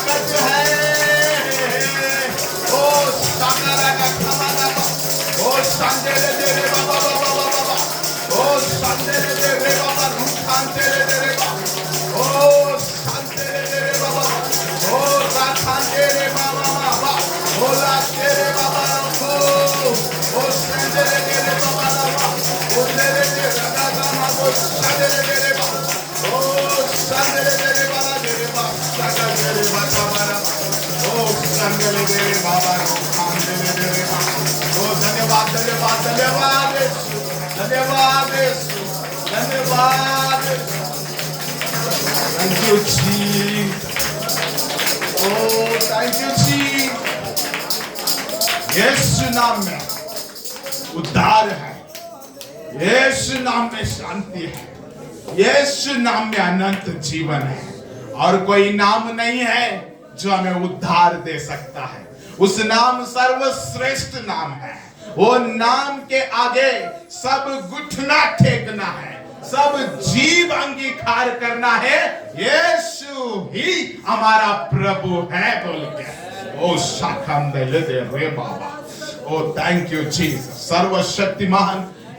ताकत है। ओ साकारा का खमाना ओ संदेले दे रे बाबा बाबा बाबा ओ संदेले दे रे बाबा रूखांदेले दे रे बाबा ओ संदेले दे रे बाबा ओ राखांदेले बाबा बाबा ओ लातेरे बाबा ओ संदेले दे रे बाबा बाबा ओ तेरे दे राधा गामा ओ संदेले दे रे बाबा ओ संदेले दे रे बाबा दे रे बाबा संदेले दे रे बाबा ओ संदेले दे रे बाबा रूखांदेले दे रे बाबा ओ धन्यवाद धन्यवाद धन्यवाद धन्यवाद धन्यवाद। Thank you Jesus, oh thank you Jesus। यीशु नाम में उद्धार है, यीशु नाम में शांति है, यीशु नाम में अनंत जीवन है और कोई नाम नहीं है जो हमें उद्धार दे सकता है। उस नाम सर्वश्रेष्ठ नाम है। वो नाम के आगे सब घुटना टेकना है, सब जीव अंगीकार करना है, यीशु ही हमारा प्रभु है बोल के। ओ शाखम दे रे बाबा, ओ थैंक यू जीसस। सर्वशक्तिमान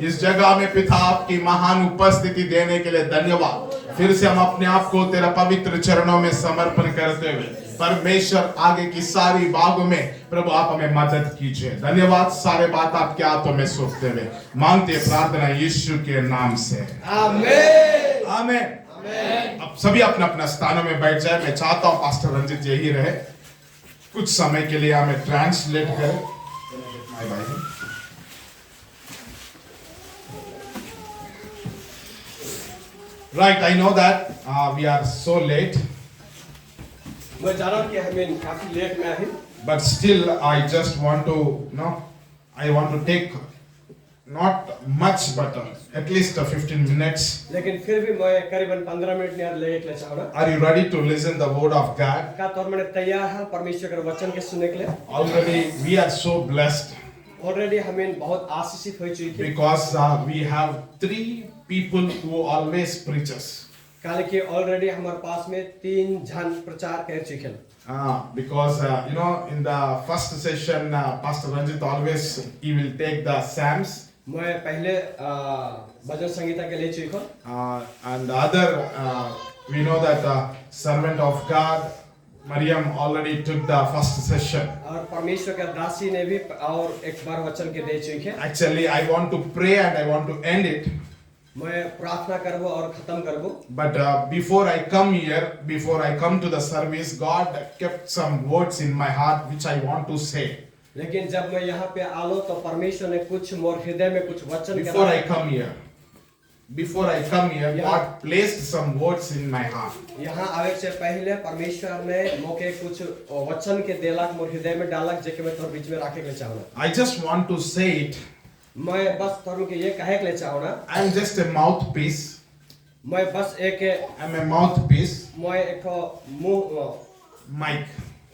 इस जगह में पिता आपकी महान उपस्थिति देने के लिए धन्यवाद। फिर से हम अपने आप को तेरा पवित्र चरणों में समर्पण करते हुए परमेश्वर आगे की सारी बातों में प्रभु आप हमें मदद कीजिए। धन्यवाद। सारे बात आपके हाथों में सौंपते हुए मांगते प्रार्थना यीशु के नाम से, आमेन आमेन। अब सभी अपना अपना स्थानों में बैठ जाए। मैं चाहता हूं पास्टर रंजित यही रहे कुछ समय के लिए, हमें ट्रांसलेट करें। Right, I know that we are so late. मैं जान रहा हूँ कि हमें काफी लेट में आए, but still I just want to, I want to take not much but at least 15 minutes. लेकिन फिर भी मैं करीबन 15 मिनट यहाँ लेट ले चाहूँगा। Are you ready to listen the word of God? क्या तौर में तैयार है परमेश्वर के वचन के सुनने के लिए? Already we are so blessed already हमें बहुत आशीषित हो चुकी है because we have 3 people who always preach us. काले के ऑलरेडी हमारे पास में 3 जन प्रचार कर चुके हैं। Because in the first session Pastor Ranjit always he will take the psalms. मैं पहले भजन संगीता के ले चुका हूँ। And the other we know that servant of God Mariam already took the first session. और परमेश्वर का दासी ने भी और एक बार वचन के दे चुके हैं। Actually I want to pray and I want to end it. मैं प्रार्थना करबो और खत्म करबो। But before I come here, before I come to the service, God kept some words in my heart which I want to say. लेकिन जब मैं यहाँ पे आलो तो परमेश्वर ने कुछ मोर हृदय में कुछ वचन Before I come here, God placed some words in my heart. यहाँ आवे से पहले परमेश्वर ने मोके कुछ वचन के देलक मोर हृदय में डालक जेके मैं तोर बीच में रखे के चाहूँगा। I just want to say it. मैं बस तोर के ये कहे के चाहूँगा। I am just a mouthpiece. मैं बस एक I'm a mouthpiece. मैं एक मुंह Mic.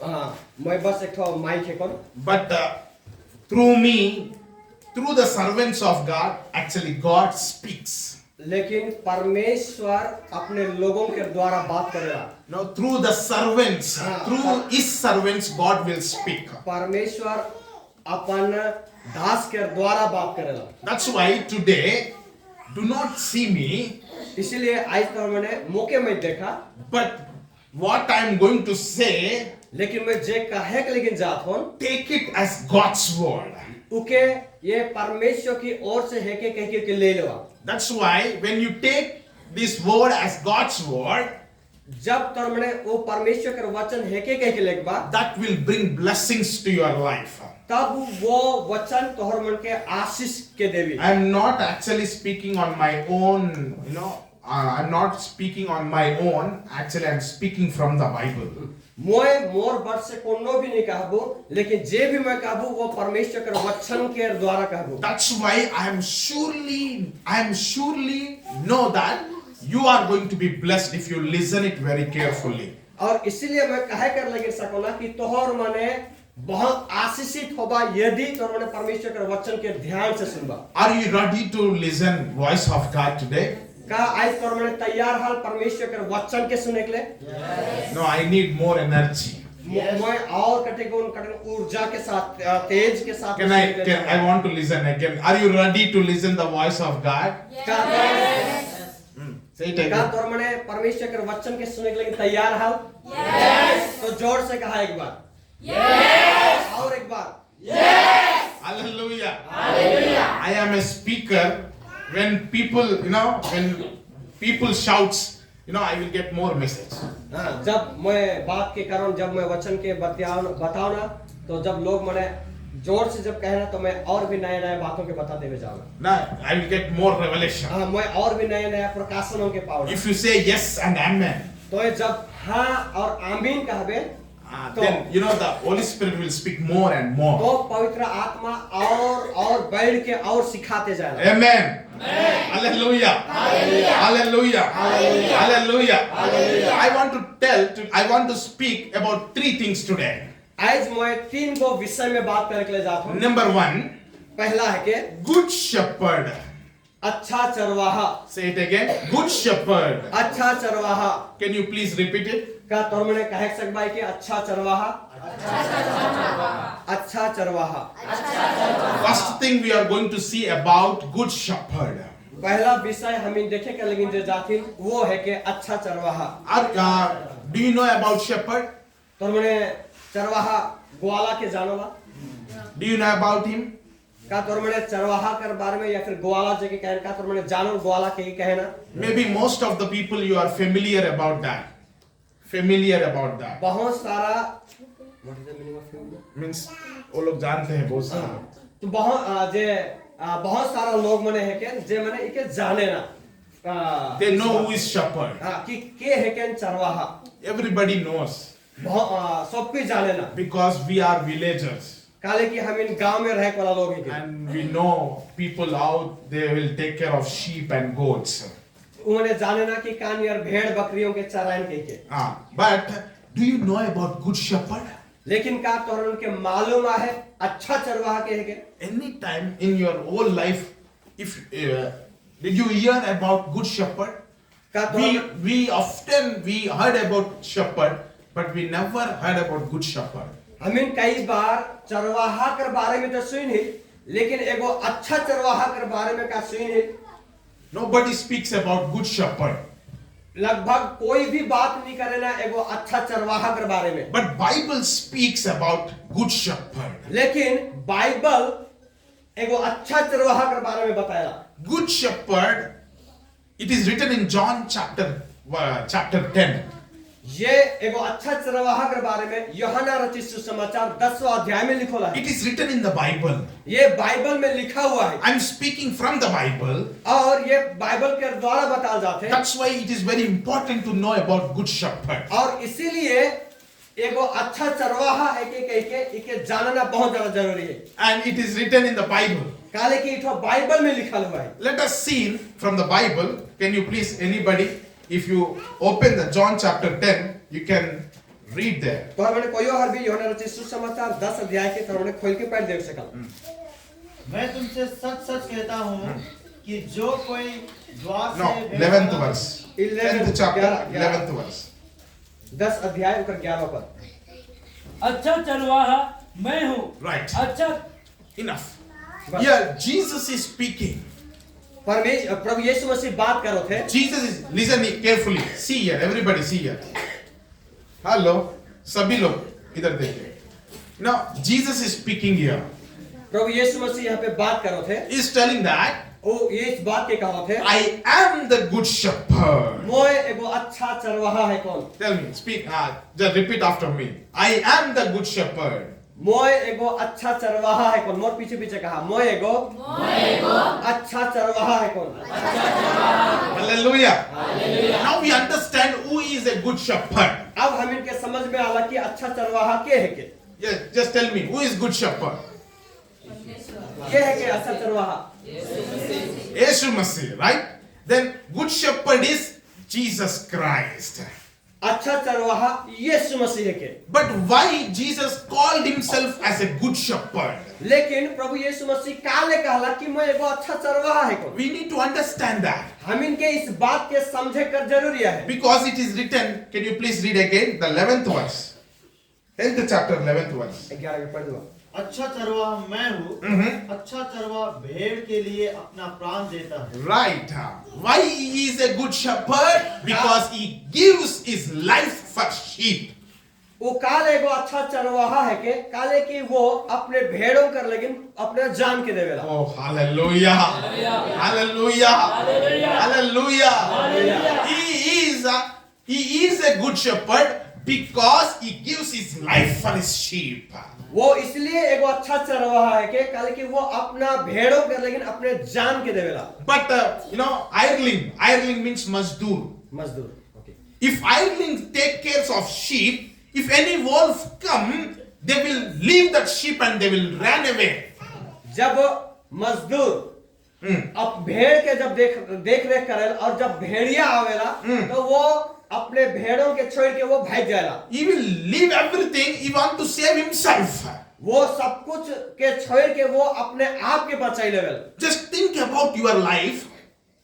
हाँ मैं बस एक माइक है कौन। But through me, through the servants of God, actually God speaks. लेकिन परमेश्वर अपने लोगों के द्वारा बात करेगा। Now through the servants, through His servants, God will speak. परमेश्वर अपन दास के द्वारा बात करेगा। That's why today, do not see me. इसलिए आज तो मैंने मौके में देखा। But what I am going to say, लेकिन मैं जे कहे के लेकिन जात हूँ। take it as God's word. उके ये परमेश्वर की ओर से है के कह के ले लेवा। That's why when you take this word as God's word, जब तर मैंने वो परमेश्वर के वचन है के कह के लेबा, that will bring blessings to your life. तब वो वचन तोहर मन के आशीष के देवी। I am not actually speaking on my own, I'm not speaking on my own. Actually, I am speaking from the Bible. मैं मोर वर्ष से कोनो भी नहीं कहबो, लेकिन जे भी मैं कहबो वो परमेश्वर के वचन के द्वारा कहबो। That's why I am surely know that you are going to be blessed if you listen it very carefully. और इसीलिए मैं कहे कर लगे सकोला कि तोहर माने बहुत आशीषित होगा यदि तोहर माने परमेश्वर के वचन के ध्यान से सुनबा। Are you ready to listen voice of God today? का आज तोर मने तैयार हाल परमेश्वर के वचन के सुने के लिए? No, I need more energy. मैं और कटेगोन ऊर्जा के साथ तेज के साथ I want to listen again. Are you ready to listen the voice of God? Say it का again. तोर मने परमेश्वर के वचन के सुने के लिए तैयार हाल? तो जोर से कहा एक बार। और एक बार। Hallelujah. I am a speaker. When people shouts, I will get more message. जब मैं बात के कारण जब मैं वचन के बताओ ना तो जब लोग मने जोर से जब कहना तो मैं और भी नए नए बातों के बताते हुए जाऊंगा। Now I will get more revelation. मैं और भी नए नए प्रकाशनों के पाऊंगा। If you say yes and amen, तो ये जब हाँ और आमीन कहबे then the Holy Spirit will speak more and more. तो पवित्र आत्मा और बढ़ के और सिखाते जाएगा। Amen. Hallelujah. Hallelujah. Hallelujah. I want to speak about 3 things today. आज मैं 3 गो विषय में बात करने के लिए जाता हूँ। Number 1, पहला है कि Good Shepherd. अच्छा चरवाहा। Say it again. Good Shepherd. अच्छा चरवाहा। Can you please repeat it? का तोर मने कहे सकबा कि अच्छा चरवाहा? अच्छा चरवाहा। First thing we are going to see about Good Shepherd. पहला विषय हम देखे के लेकिन जो जाथिन वो है कि अच्छा चरवाहा। Do you know about shepherd? तोर मने चरवाहा ग्वाला के जानोला? Do you know about him? का तोर मने चरवाहा कर बारे में या फिर ग्वाला जे के कहन का तोर मने जानोल ग्वाला के कहना? Maybe most of the people you are familiar about that. बहुत सारा what is the meaning of familiar? Means वो लोग जानते हैं बहुत सारा। तो बहुत सारा लोग मने है के जे मने इके जाने ना। They know who is shepherd. कि के है के चरवाहा? Everybody knows. सब कोई जाने ना। Because we are villagers. काले कि हम इन गांव में रहने वाला लोग हैं। And we know people out they will take care of sheep and goats. उन्हें जाने ना कि कान यार भेड़ बकरियों के चराइन के। But do you know about good shepherd? लेकिन का तोर उनके मालूम है अच्छा चरवाहा के है के? Any time in your whole life, if did you hear about good shepherd? We often heard about shepherd, but we never heard about good shepherd. हमें कई बार चरवाहा के बारे में तो सुनी लेकिन एगो अच्छा चरवाहा के बारे में का सुनी। Nobody speaks about good shepherd. लगभग कोई भी बात नहीं करे ना एगो अच्छा चरवाहा के बारे में। But Bible speaks about good shepherd. लेकिन बाइबल एगो अच्छा चरवाहा के बारे में बताया। Good shepherd, it is written in John chapter 10. ये एगो अच्छा चरवाहा के बारे में यूहन्ना रचित सुसमाचार 10वां अध्याय में लिखा है। It is written in the Bible. ये बाइबल में लिखा हुआ है। I am speaking from the Bible. और ये बाइबल के द्वारा बताया जाते हैं। That's why it is very important to know about good shepherd. और इसीलिए एगो अच्छा चरवाहा है कि इके जानना बहुत ज्यादा जरूरी है। And it is written in the Bible. काले कि इठो बाइबल में लिखा हुआ है। Let us see from the Bible. Can you please, anybody, if you open the John chapter 10, you can read there. तो हमने कोई और भी यूहन्ना रचित सुसमाचार 10 अध्याय के तो हमने खोल के पढ़ देख सकल। मैं तुमसे सच सच कहता हूँ कि जो कोई द्वार No, से 11th verse. 10th chapter, 11th verse. 10 अध्याय ऊपर 11 पद। अच्छा चरवाहा मैं हूँ। Right. अच्छा Enough. Here, Jesus is speaking. प्रभु यीशु मसीह बात करो थे। Jesus is, listen carefully. See here, everybody see here. Hello, सभी लोग इधर देखिए. Now, Jesus is speaking here. प्रभु यीशु मसीह यहाँ पे बात करो थे। He is telling that ओ ये इस बात के कहा थे। I am the good shepherd. मैं एगो अच्छा चरवाहा है कौन? Tell me, speak. Just repeat after me. I am the good shepherd. मैं एगो अच्छा चरवाहा है कौन? मोर पीछे पीछे कहा मैं एगो अच्छा चरवाहा है कौन? Hallelujah. Now we understand who is a good shepherd. अब हम इनके समझ में आला कि अच्छा चरवाहा के है के? Yes, just tell me who is good shepherd. के है के अच्छा चरवाहा? Yeshu Masih, right? Then good shepherd is Jesus Christ. अच्छा चरवाहा यीशु मसीह के। But why Jesus called himself as a good shepherd? लेकिन प्रभु यीशु मसीह काले कहला कि मैं एगो अच्छा चरवाहा है को। We need to understand that. हम इनके इस बात के समझे कर जरूरी है। Because it is written, can you please read again the 11th verse? 10th chapter, 11th verse. 11 में पढ़ दो। अच्छा चरवाहा मैं हूँ, अच्छा चरवाहा भेड़ के लिए अपना प्राण देता है। Right. Why he is a good shepherd? Because he gives his life for sheep. वो काले एगो अच्छा चरवाहा है के काले की वो अपने भेड़ों कर लेकिन अपने जान के देवेला। Oh, hallelujah. Hallelujah. Hallelujah. He is a good shepherd because he gives his life for his sheep. वो इसलिए एगो अच्छा चरवाहा है के काले की वो अपना भेड़ों कर लेकिन अपने जान के देवेला। But hireling means mazdoor. मजदूर। Okay. If hireling take care of sheep, if any wolf come, they will leave that sheep and they will run away. जब मजदूर अब भेड़ के जब देख रेख करेल और जब भेड़िया आवेला तो वो अपने भेड़ों के छोड़ के वो भाग जाएला। He will leave everything. He want to save himself. वो सब कुछ के छोड़ के वो अपने आप के बचाई level. Just think about your life.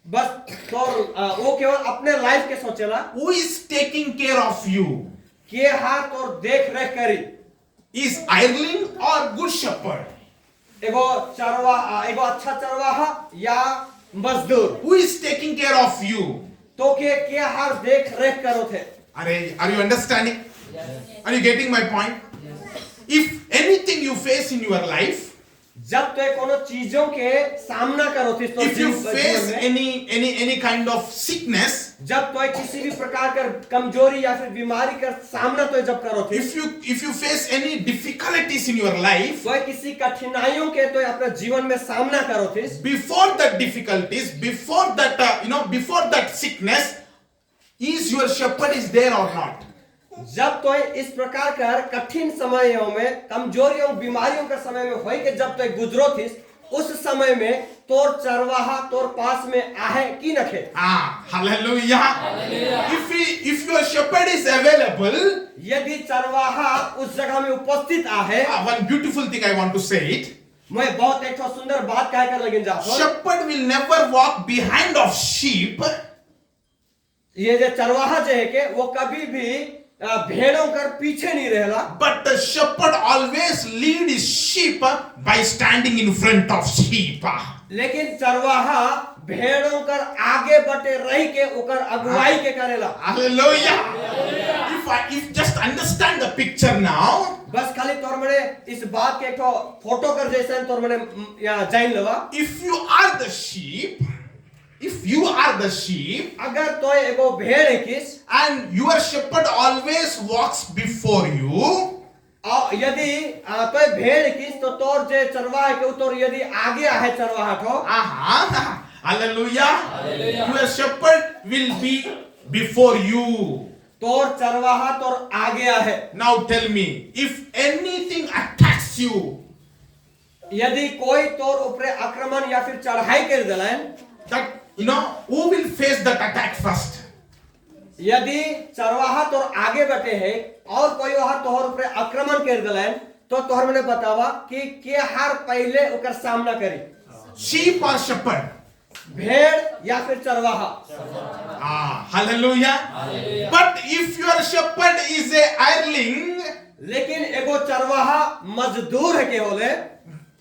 बस तो वो केवल अपने लाइफ के सोचेला। Who is taking care of you? के हाथ और देख रेख करी। Is hireling or good shepherd? एगो अच्छा चरवाहा या मजदूर। Who is taking care of you? तो के हाथ देख रेख करो थे। Are you understanding? Are you getting my point? If anything you face in your life, जब तो कोनो चीजों के सामना करो थी तो if you face any kind of sickness, जब तो किसी भी प्रकार का कमजोरी या फिर बीमारी का सामना तो जब करो थी, if you face any difficulties in your life, तो किसी कठिनाइयों के तो अपने जीवन में सामना करो थी, before that difficulties, before that sickness, is your shepherd is there or not? जब तो इस प्रकार का कठिन समयों में कमजोरियों बीमारियों के समय में होई के जब तो गुजरो थी उस समय में तोर चरवाहा तोर पास में आहे की नखे। Hallelujah. If your shepherd is available, यदि चरवाहा उस जगह में उपस्थित आहे, one beautiful thing I want to say it. मैं बहुत एक सुंदर बात कह कर लगिन जा। Shepherd will never walk behind of sheep. ये जो चरवाहा जो है के वो कभी भी भेड़ों कर पीछे नहीं रहेला। But the shepherd always lead his sheep by standing in front of sheep. लेकिन चरवाहा भेड़ों कर आगे बटे रही के ओकर अगुवाई के करेला। Hallelujah. If just understand the picture now. बस खाली तोर मने इस बात के एक फोटो कर जैसे तोर मने यहाँ जाइन लवा। If you are the sheep, अगर तो एगो भेड़ है किस, and your shepherd always walks before you, यदि तो भेड़ किस तो तोर जे चरवाहा के तोर यदि आगे आहे चरवाहा को, hallelujah, your shepherd will be before you. तोर चरवाहा तोर आगे आहे। Now tell me, if anything attacks you, यदि कोई तोर ऊपर आक्रमण या फिर चढ़ाई कर देलन, that who will face that attack first? यदि चरवाहा तोर आगे बैठे है और कोई वहां तोहर ऊपर आक्रमण कर देलन तो तोहर मने बतावा कि के हार पहले ओकर सामना करी, sheep or shepherd? भेड़ या फिर चरवाहा। Hallelujah. But if your shepherd is a hireling, लेकिन एगो चरवाहा मजदूर है के होले,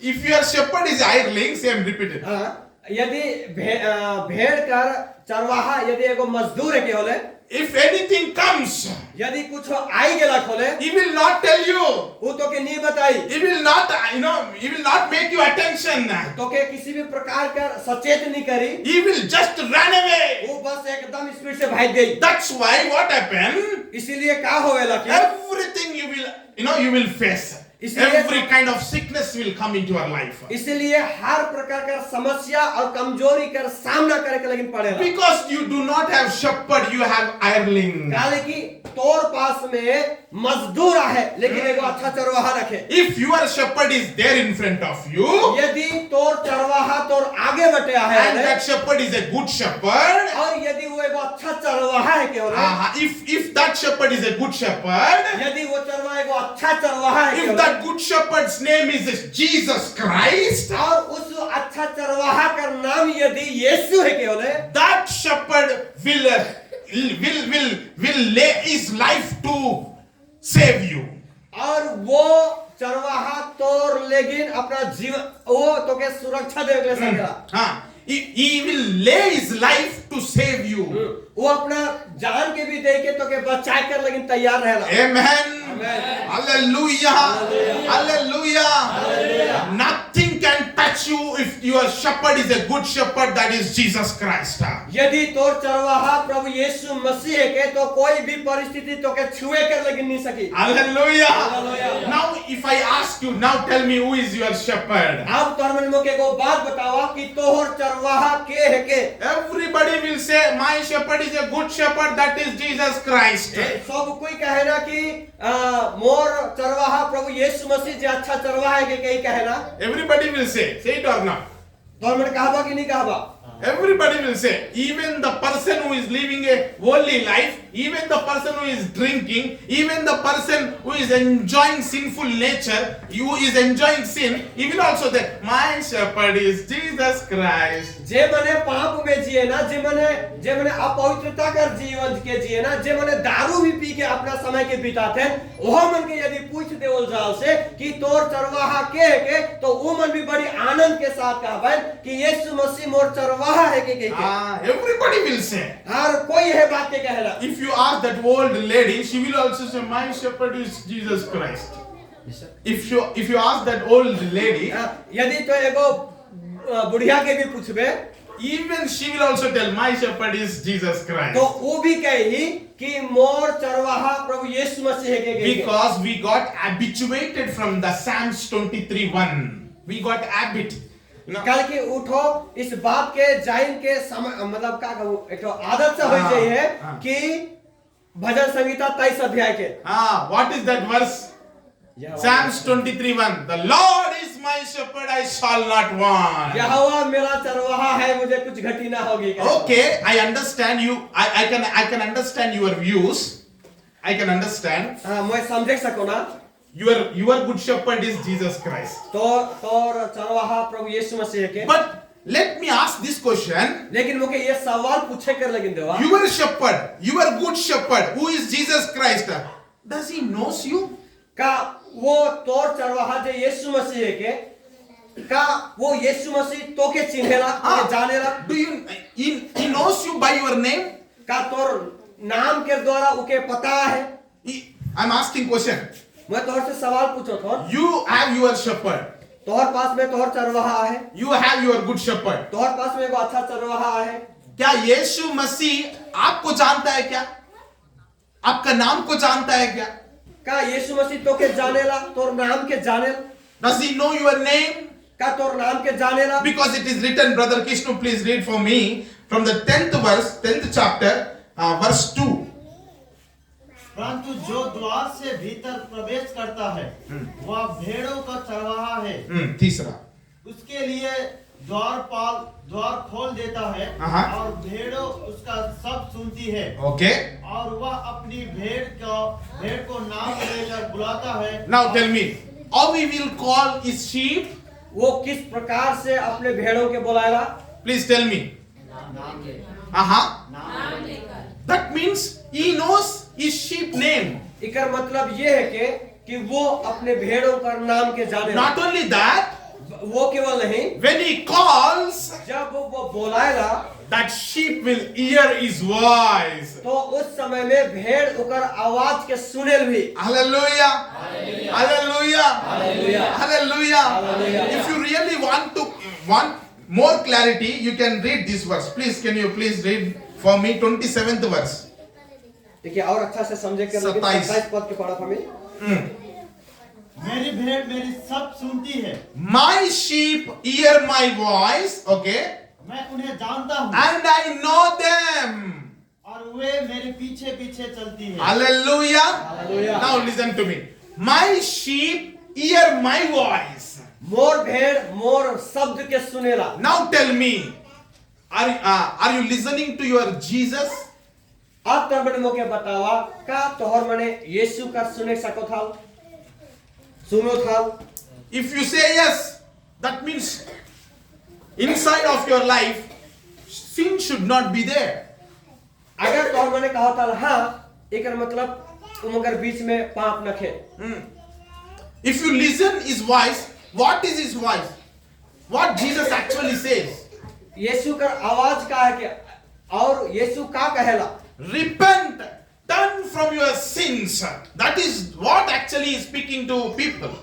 if your shepherd is a hireling, same repeated. यदि भेड़ कर चरवाहा यदि एगो मजदूर है के होले, if anything comes, यदि कुछ आई गेला खोले, he will not tell you, वो तो के नहीं बताई, he will not make you attention, तो के किसी भी प्रकार का सचेत नहीं करी, he will just run away. वो बस एकदम स्पीड से भाग गई। That's why what happened, इसीलिए क्या होवेला कि everything you will face, every kind of sickness will come into your life, इसलिए हर प्रकार का समस्या और कमजोरी का सामना करे के लेकिन पड़ेगा, because you do not have shepherd, you have hireling. काले की तोर पास में मजदूर आहे लेकिन एगो अच्छा चरवाहा रखे। If your shepherd is there in front of you, यदि तोर चरवाहा तोर आगे बटे आहे and that shepherd is a good shepherd, और यदि वो एगो अच्छा चरवाहा है केवल, if that shepherd is a good shepherd, यदि वो चरवाहा एगो अच्छा चरवाहा है if केवल, that good shepherd's name is Jesus Christ, और उस अच्छा चरवाहा का नाम यदि यीशु है केवल, that shepherd will lay his life to save you. और वो चरवाहा तोर लेकिन अपना जीवन वो तो के सुरक्षा देवे के लिए सकेला। He will lay his life to save you. वो अपना जान के भी दे के तो के बचा कर लेकिन तैयार रहेला। Amen. Hallelujah. Hallelujah. Nothing can touch you if your shepherd is a good shepherd, that is Jesus Christ. यदि तोर चरवाहा प्रभु यीशु मसीह है के तो कोई भी परिस्थिति तो के छुए कर लेकिन नहीं सकी। Hallelujah. Hallelujah. Now if I ask you, now tell me who is your shepherd? अब तोर मन में के को बात बतावा कि तोहर चरवाहा के है के? Everybody will say my shepherd is a good shepherd, that is Jesus Christ. सब कोई कहे ना कि मोर चरवाहा प्रभु यीशु मसीह जो अच्छा चरवाहा है के कहीं कहे ना? Everybody will say it or not? तोर मन कहबा कि नहीं कहबा? Everybody will say, even the person who is living a worldly life, even the person who is drinking, even the person who is enjoying sinful nature, who is enjoying sin, he will also say, my shepherd is Jesus Christ. जे मने पाप में जिए ना, जे मने अपवित्रता कर जीवन के जिए ना, जे मने दारू भी पी के अपना समय के बिताते हैं, वह मन के यदि पूछ देवल जाल से कि तोर चरवाहा के तो वो मन भी बड़ी आनंद के साथ कहा कि यीशु मसीह मोर चरवाहा है के Everybody will say. हर कोई है बात के कहला। If you ask that old lady, she will also say, my shepherd is Jesus Christ. If you ask that old lady, यदि तो एगो बुढ़िया के भी पूछबे, even she will also tell, my shepherd is Jesus Christ. तो वो भी कही कि मोर चरवाहा प्रभु यीशु मसीह है के Because we got habituated from the Psalms 23:1. We got habit. कल के उठो इस बात के जाइन के समय मतलब का कहूं एक आदत से हो जाए कि भजन संगीता 23 अध्याय के What is that verse? Psalms 23:1. The Lord is my shepherd, I shall not want. यहोवा मेरा चरवाहा है, मुझे कुछ घटी ना होगी। Okay, I understand you. I can understand your views. I can understand. मैं समझ सको ना। Your good shepherd is Jesus Christ. तो चरवाहा प्रभु यीशु मसीह के। But let me ask this question. लेकिन मुझे ये सवाल पूछे कर लेकिन देवा। Your shepherd, your good shepherd, who is Jesus Christ, does he knows you? का वो तोर चरवाहा जो यीशु मसीह के का वो यीशु मसीह तो के चिन्हेला, तो के जानेला? Do you he knows you by your name? का तोर नाम के द्वारा उके पता है? I'm asking question. मैं तोहर से सवाल पूछो तो You have your shepherd. तोहर पास में तोहर चरवाहा है, You have your good shepherd. तोहर पास में एगो अच्छा चरवाहा है। क्या यीशु मसीह आपको जानता है क्या? आपका नाम को जानता है क्या? का यीशु मसीह तो के जानेला, तोर नाम के जानेला? Does he know your name? का तोर नाम के जानेला? Because it is written, Brother Kishnu, please read for me from the 10th verse, 10th chapter, verse 2. परंतु जो द्वार से भीतर प्रवेश करता है वह भेड़ों का चरवाहा है। तीसरा, उसके लिए द्वार खोल देता है और भेड़ों उसका सब सुनती है। Okay. और वह अपनी भेड़ को नाम लेकर बुलाता है। Now tell me, how we will call his sheep? वो किस प्रकार से अपने भेड़ों के बुलाएगा? Please tell me. That means he knows his sheep name. इकर मतलब ये है कि वो अपने भेड़ों का नाम के जाने। Not only that, वो केवल नहीं, when he calls, जब वो बुलाएगा that sheep will hear his voice. तो उस समय में भेड़ उकर आवाज के सुनेल भी। Hallelujah. Hallelujah. Hallelujah. Hallelujah. Hallelujah. If you really want more clarity, you can read this verse. Please, can you please read for me 27th verse? देखिए और अच्छा से समझे के 27 पद के पढ़ा हमें। मेरी भेड़ मेरी सब सुनती है। My sheep hear my voice. Okay. मैं उन्हें जानता हूँ। And I know them. और और वे मेरे पीछे पीछे चलती है। Hallelujah. Hallelujah. Now listen to me. My sheep hear my voice. मोर भेड़ मोर शब्द के सुनेला। Now tell me, are you listening to your Jesus? अब तर बने मोके बतावा का तोहर मने यीशु का सुने सको थाल, सुनो थाल। If you say yes, that means inside of your life, sin should not be there. अगर तोहर मने कहा थाल हाँ, एकर मतलब उमगर बीच में पाप नखे। If you listen his voice, what is his voice? What Jesus actually says? यीशु का आवाज का है कि और यीशु का कहेला? Repent, turn from your sins. That is what actually is speaking to people.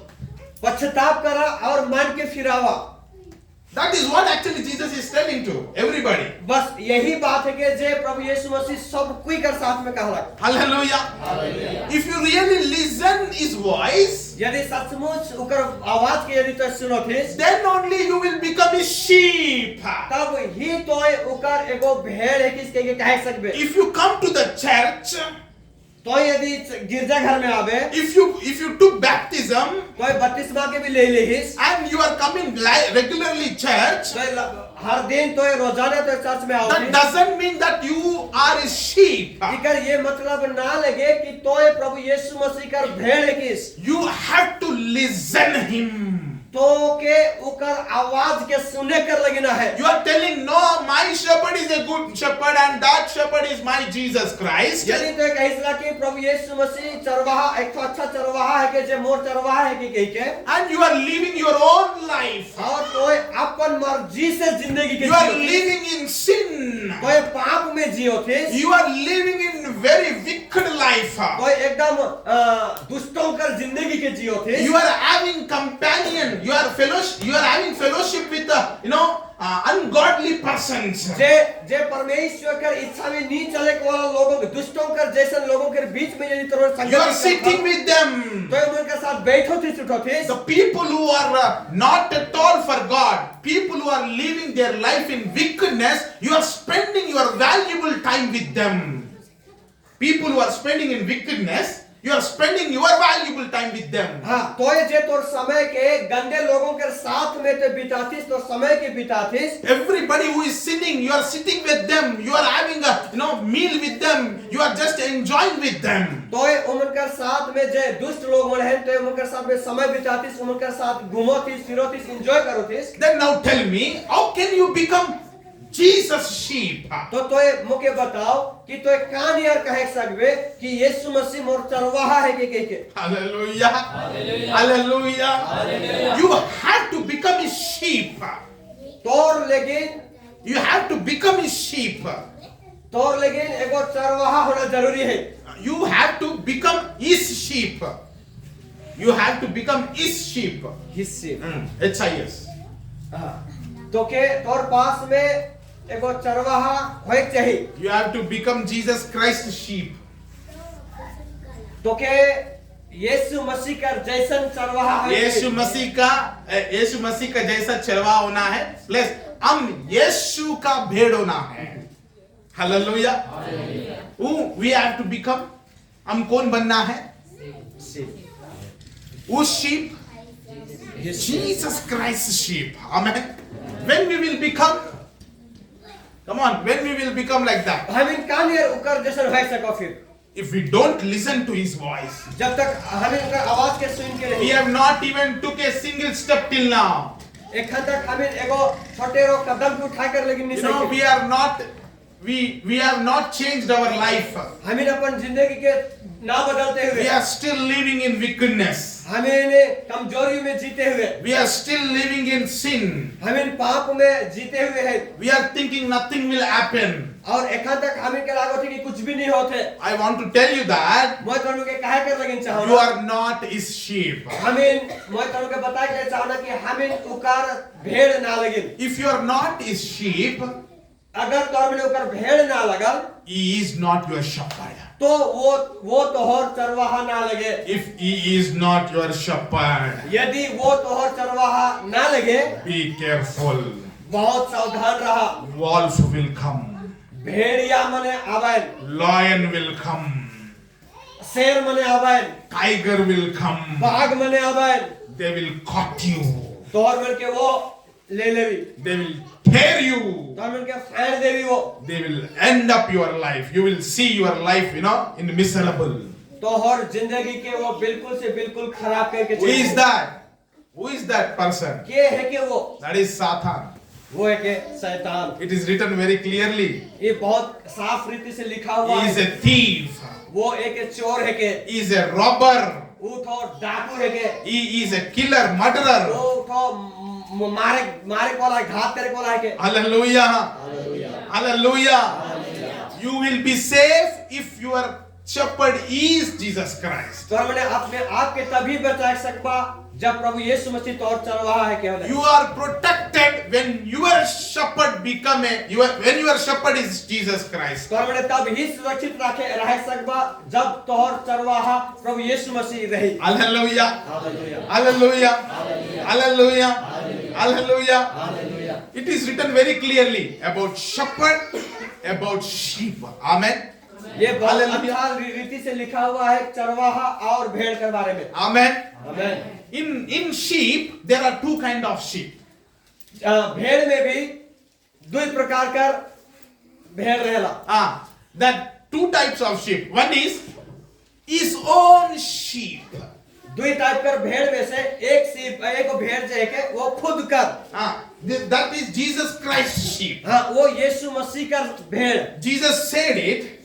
पश्चाताप करा और मन के फिरावा। That is what actually Jesus is telling to everybody. बस यही बात है कि जे प्रभु यीशु मसीह सब कोई कर साथ में कहला। Hallelujah. If you really listen his voice, यदि सचमुच उकर आवाज के यदि तो सुनो this, then only you will become his sheep. तब ही तो उकर एगो भेड़ है किसके कह सकबे। If you come to the church, तो यदि गिरजा घर में आवे, if you took baptism तो बपतिस्मा के भी ले लेहिस, and you are coming regularly church, तो हर दिन तो रोजाना तो चर्च में आओ, that doesn't mean that you are a sheep. इकर ये मतलब ना लगे कि तो प्रभु यीशु मसीह का भेड़ है किस। You have to listen him. तो के उकर आवाज के सुने कर लगना है। You are telling, no, my shepherd is a good shepherd and that shepherd is my Jesus Christ. यदि तो कहिसला कि प्रभु यीशु मसीह चरवाहा एक तो अच्छा चरवाहा है कि जे मोर चरवाहा है कि कहि के, And you are living your own life. और तो अपन मर्जी से जिंदगी के You are Jio, living in sin. तो पाप में जियो थे, You are living in very wicked life. तो एकदम दुष्टों कर जिंदगी के जियो थे। You are having companion. You are having fellowship with ungodly persons. जे परमेश्वर कर इच्छा में नहीं चले वाला लोगों दुष्टों कर जैसे लोगों के बीच में यदि तोर संगति, You are sitting with them. तो उनके साथ बैठो थे उठो थे। The people who are not at all for God, people who are living their life in wickedness, you are spending your valuable time with them. People who are spending in wickedness, you are spending your valuable time with them. हाँ, तो ये जे तोर समय के गंदे लोगों के साथ में ते बितातीस, तो समय के बितातीस। Everybody who is sinning, you are sitting with them. You are having a meal with them. You are just enjoying with them. तो ये उनके साथ में जे दुष्ट लोग मन हैं, तो उनके साथ में समय बितातीस, उनके साथ घूमोतीस, फिरोतीस, enjoy करोतीस। Then now tell me, how can you become Jesus sheep? तो ये मुझे बताओ कि तो एक कान यार कह सकबे कि यीशु मसीह मोर चरवाहा है कि कह के। Hallelujah. Hallelujah. You have to become a sheep. तोर लेकिन You have to become a sheep. तोर लेकिन एगो चरवाहा होना जरूरी है। You have to become his sheep. You have to become his sheep. हिस्से। H-I-S. तो के तोर पास में एगो चरवाहा होए चाहिए। You have to become Jesus Christ sheep. तो के यीशु मसीह का जैसन चरवाहा होए यीशु मसीह का जैसा चरवाहा होना है, प्लस हम यीशु का भेड़ होना है। Hallelujah. Who we have to become? हम कौन बनना है? Whose sheep? Jesus Christ sheep. Amen. When we will become, come on, when we will become like that? हम इन कान यार उकर जैसन होए सको फिर। If we don't listen to his voice, जब तक हम इनका आवाज के सुन के we नहीं, have not even took a single step till now. एक तक हम एगो छोटे रो कदम भी उठा कर लेकिन नहीं सके। We have not changed our life. हम इन अपन जिंदगी के ना बदलते We हुए, are still living in wickedness. हम इन कमजोरी में जीते हुए, We are still living in sin. हम इन पाप में जीते हुए हैं, We are thinking nothing will happen. और एखन तक हम इनके लागो थे कि कुछ भी नहीं होते। I want to tell you that मैं तोनु के कहे कर लगिन चाहूँ you are not his sheep. मैं तोनु के बताए के चाहना कि हम इन उकार भेड़ ना लगिन। If you are not his sheep, अगर तोर में उकार भेड़ ना लगल, he is not your shepherd. तो वो तोहर चरवाहा ना लगे। If he is not your shepherd, यदि वो तोहर चरवाहा ना लगे, be careful. बहुत सावधान रहा। Wolves will come. भेड़िया मने आवेन, Lion will come. शेर मने आवेन, Tiger will come. बाघ मने आवेन, They will cut you. तोहर मन के वो ले levy, They will tear you. तोहर मन के फाड़ देवी वो, They will end up your life. You will see your life, in miserable. तोहर जिंदगी के वो बिल्कुल से बिल्कुल खराब करके Who is चले। that? Who is that person? के है के वो That is Satan. वो है के शैतान। It is written very clearly. ये बहुत साफ रीति से लिखा हुआ He is है। a thief. वो एक चोर है के, He is a robber. वो तो डाकू है के, He is a killer, murderer. वो तो मारे वाला, घात करे वाला है के। Hallelujah. Hallelujah. You will be safe if your shepherd is Jesus Christ. तो हमने अपने आप के तभी बचा सकबा जब प्रभु यीशु मसीह तौर चलवा है केवल। You are protected when your shepherd when your shepherd is Jesus Christ. तो हमने तब ही सुरक्षित रह सकबा जब तोहर चरवाहा प्रभु यीशु मसीह रहे। Hallelujah. Hallelujah, Hallelujah. Hallelujah. Hallelujah. It is written very clearly about shepherd, about sheep. Amen. ये बहुत हालेलुया। अच्छा रीति से लिखा हुआ है चरवाहा और भेड़ के बारे में। Amen. आमीन। In sheep there are two kind of sheep. भेड़ में भी दो प्रकार का भेड़ रहेला। That two types of sheep. One is his own sheep. दो टाइप का भेड़ में से एक भेड़ जो है के वो खुद कर, That is Jesus Christ sheep. हाँ वो यीशु मसीह का भेड़। Jesus said it.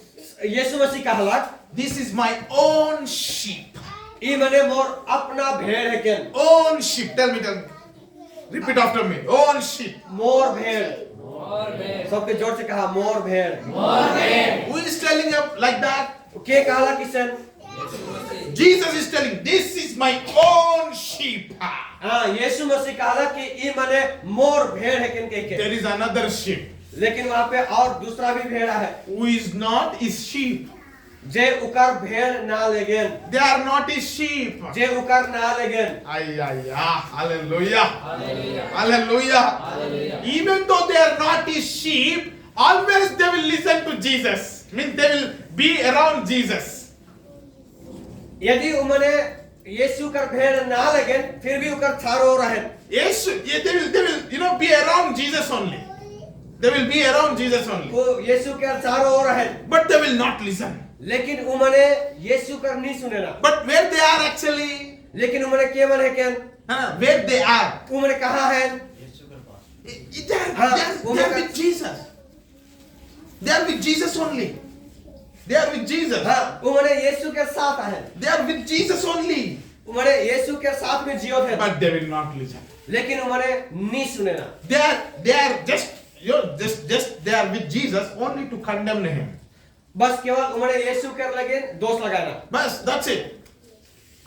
यीशु मसीह कहला, This is my own sheep. ई मने मोर अपना भेड़ है के। Own sheep. Tell me. Repeat after me. Own sheep. मोर भेड़। सबके जोर से कहा मोर भेड़। Who is telling you like that? के कहला किसन? Jesus is telling, this is my own sheep. हाँ यीशु मसीह कहला कि ई मने मोर भेड़ है किन के। There is another sheep लेकिन वहाँ पे और दूसरा भी भेड़ है who is not his sheep. जे उकर भेड़ ना लेगेन, They are not his sheep. जे उकर ना लेगेन। Hallelujah. Hallelujah. Even though they are not his sheep, always they will listen to Jesus. Means they will be around Jesus. यदि उमने यीशु कर भेड़ ना लेगेन फिर भी उकर छारो रहेन। Yes, they will, be around Jesus only. They will be around Jesus only. वो यीशु के छारो रहेन, But they will not listen. लेकिन उमने यीशु कर नहीं सुनेना। But where they are actually, लेकिन उमने के मन है केन? where they are, उमने कहाँ है? they are with Jesus. They are with Jesus only. They are with Jesus. हाँ उमने यीशु के साथ है। They are with Jesus only. उमने यीशु के साथ में जियो थे, But they will not listen. लेकिन उमने नहीं सुनेना। They are just they are with Jesus only to condemn him. बस केवल उमने यीशु कर लगे दोष लगाना। But that's it.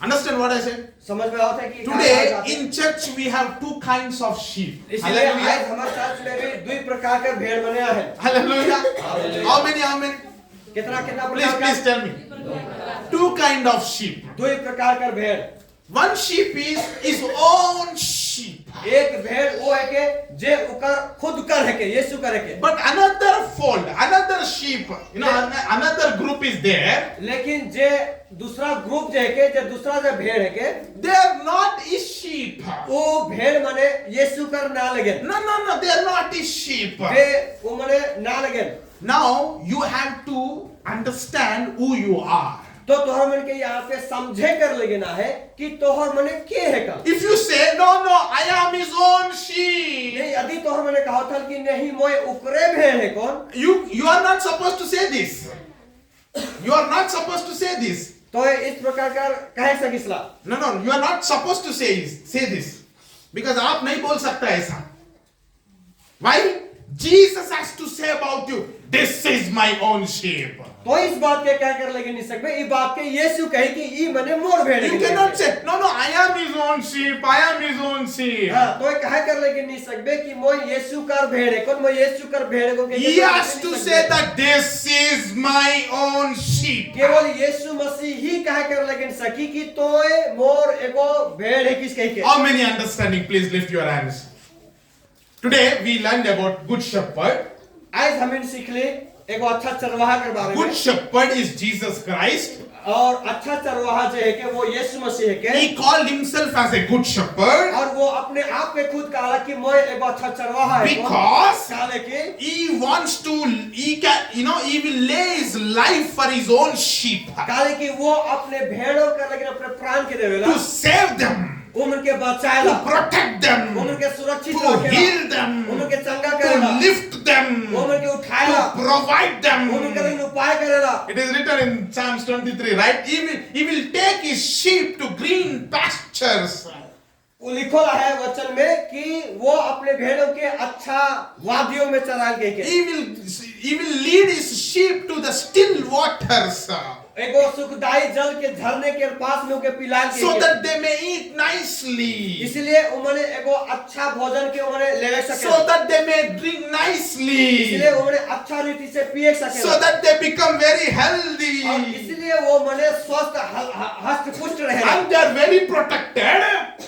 Understand what I said? समझ में आता है कि Today in church we have two kinds of sheep. इसलिए आज Hallelujah. हमारे चर्च में भी दो प्रकार का भेड़ बने हैं। Hallelujah. How many? कितना Please tell me. Two kind of sheep. दो प्रकार का भेड़। One sheep is his own sheep. एक भेड़ वो है के जे उकर खुद कर है के यीशु कर है के। But another fold, another sheep, another group is there. लेकिन जे दूसरा ग्रुप जे है के जे दूसरा जे भेड़ है के They are not his sheep. वो भेड़ मने यीशु कर ना लगे। No, they are not his sheep. वे वो मने ना लगे। Now you have to understand who you are. तो तोहर मन के यहाँ पे समझे कर लगे ना है कि तोहर मने के है का। If you say no, I am his own sheep. नहीं यदि तोहर मने कहा था कि नहीं मोए उकरे भेड़ है कौन? You are not supposed to say this. You are not supposed to say this. तो इस प्रकार का कहे सकिसला। No, you are not supposed to say this. Because आप नहीं बोल सकता ऐसा. Why? Jesus has to say about you, this is my own sheep. तो इस बात के क्या कर लगे नहीं सकते, इस बात के यीशु कहे कि ई मने मोर भेड़ है। You cannot say, no, I am his own sheep. I am his own sheep. हाँ, तो कहे कर लगे नहीं सकते कि मोय यीशु कर भेड़ है कौन, मोय यीशु कर भेड़ को He has to say that this is my own sheep. केवल यीशु मसीह ही कहे कर लगे सकी कि तोय मोर एगो भेड़ है किस कहे के। How many understanding? Please lift your hands. Today we learned about good shepherd. आज हम सीख ले एगो अच्छा चरवाहा के बारे Good में। shepherd is Jesus Christ. और अच्छा चरवाहा जो है कि वो यीशु मसीह है के। He called himself as a good shepherd और वो अपने आप पे खुद कहा कि मैं एगो अच्छा चरवाहा है। because कहा कि he wants to, he will lay his life for his own sheep कहा कि वो अपने भेड़ों का लेकिन अपने प्राण के देवेला, to save them, उनके बचाएला, to protect them, उनके सुरक्षित to रखेला, heal them, उनके चंगा to करेला, lift them, उनके उठाएला, to provide them. उनके लिए उपाय करेला। It is written in Psalms 23, right? He will take his sheep to green pastures. वो लिखा है वचन में कि वो अपने भेड़ों के अच्छा वादियों में चराल के He will lead his sheep to the still waters एगो सुखदाई जल के झरने के पास में उनके पिलाल के so that they may eat nicely, इसलिए उन्होंने एगो अच्छा भोजन के उन्होंने ले सके, so that they may drink nicely, इसलिए उन्होंने अच्छा रीति से पिए सके, so that they become very और healthy, इसलिए वो मने स्वस्थ हष्ट पुष्ट रहे, and they are very protected.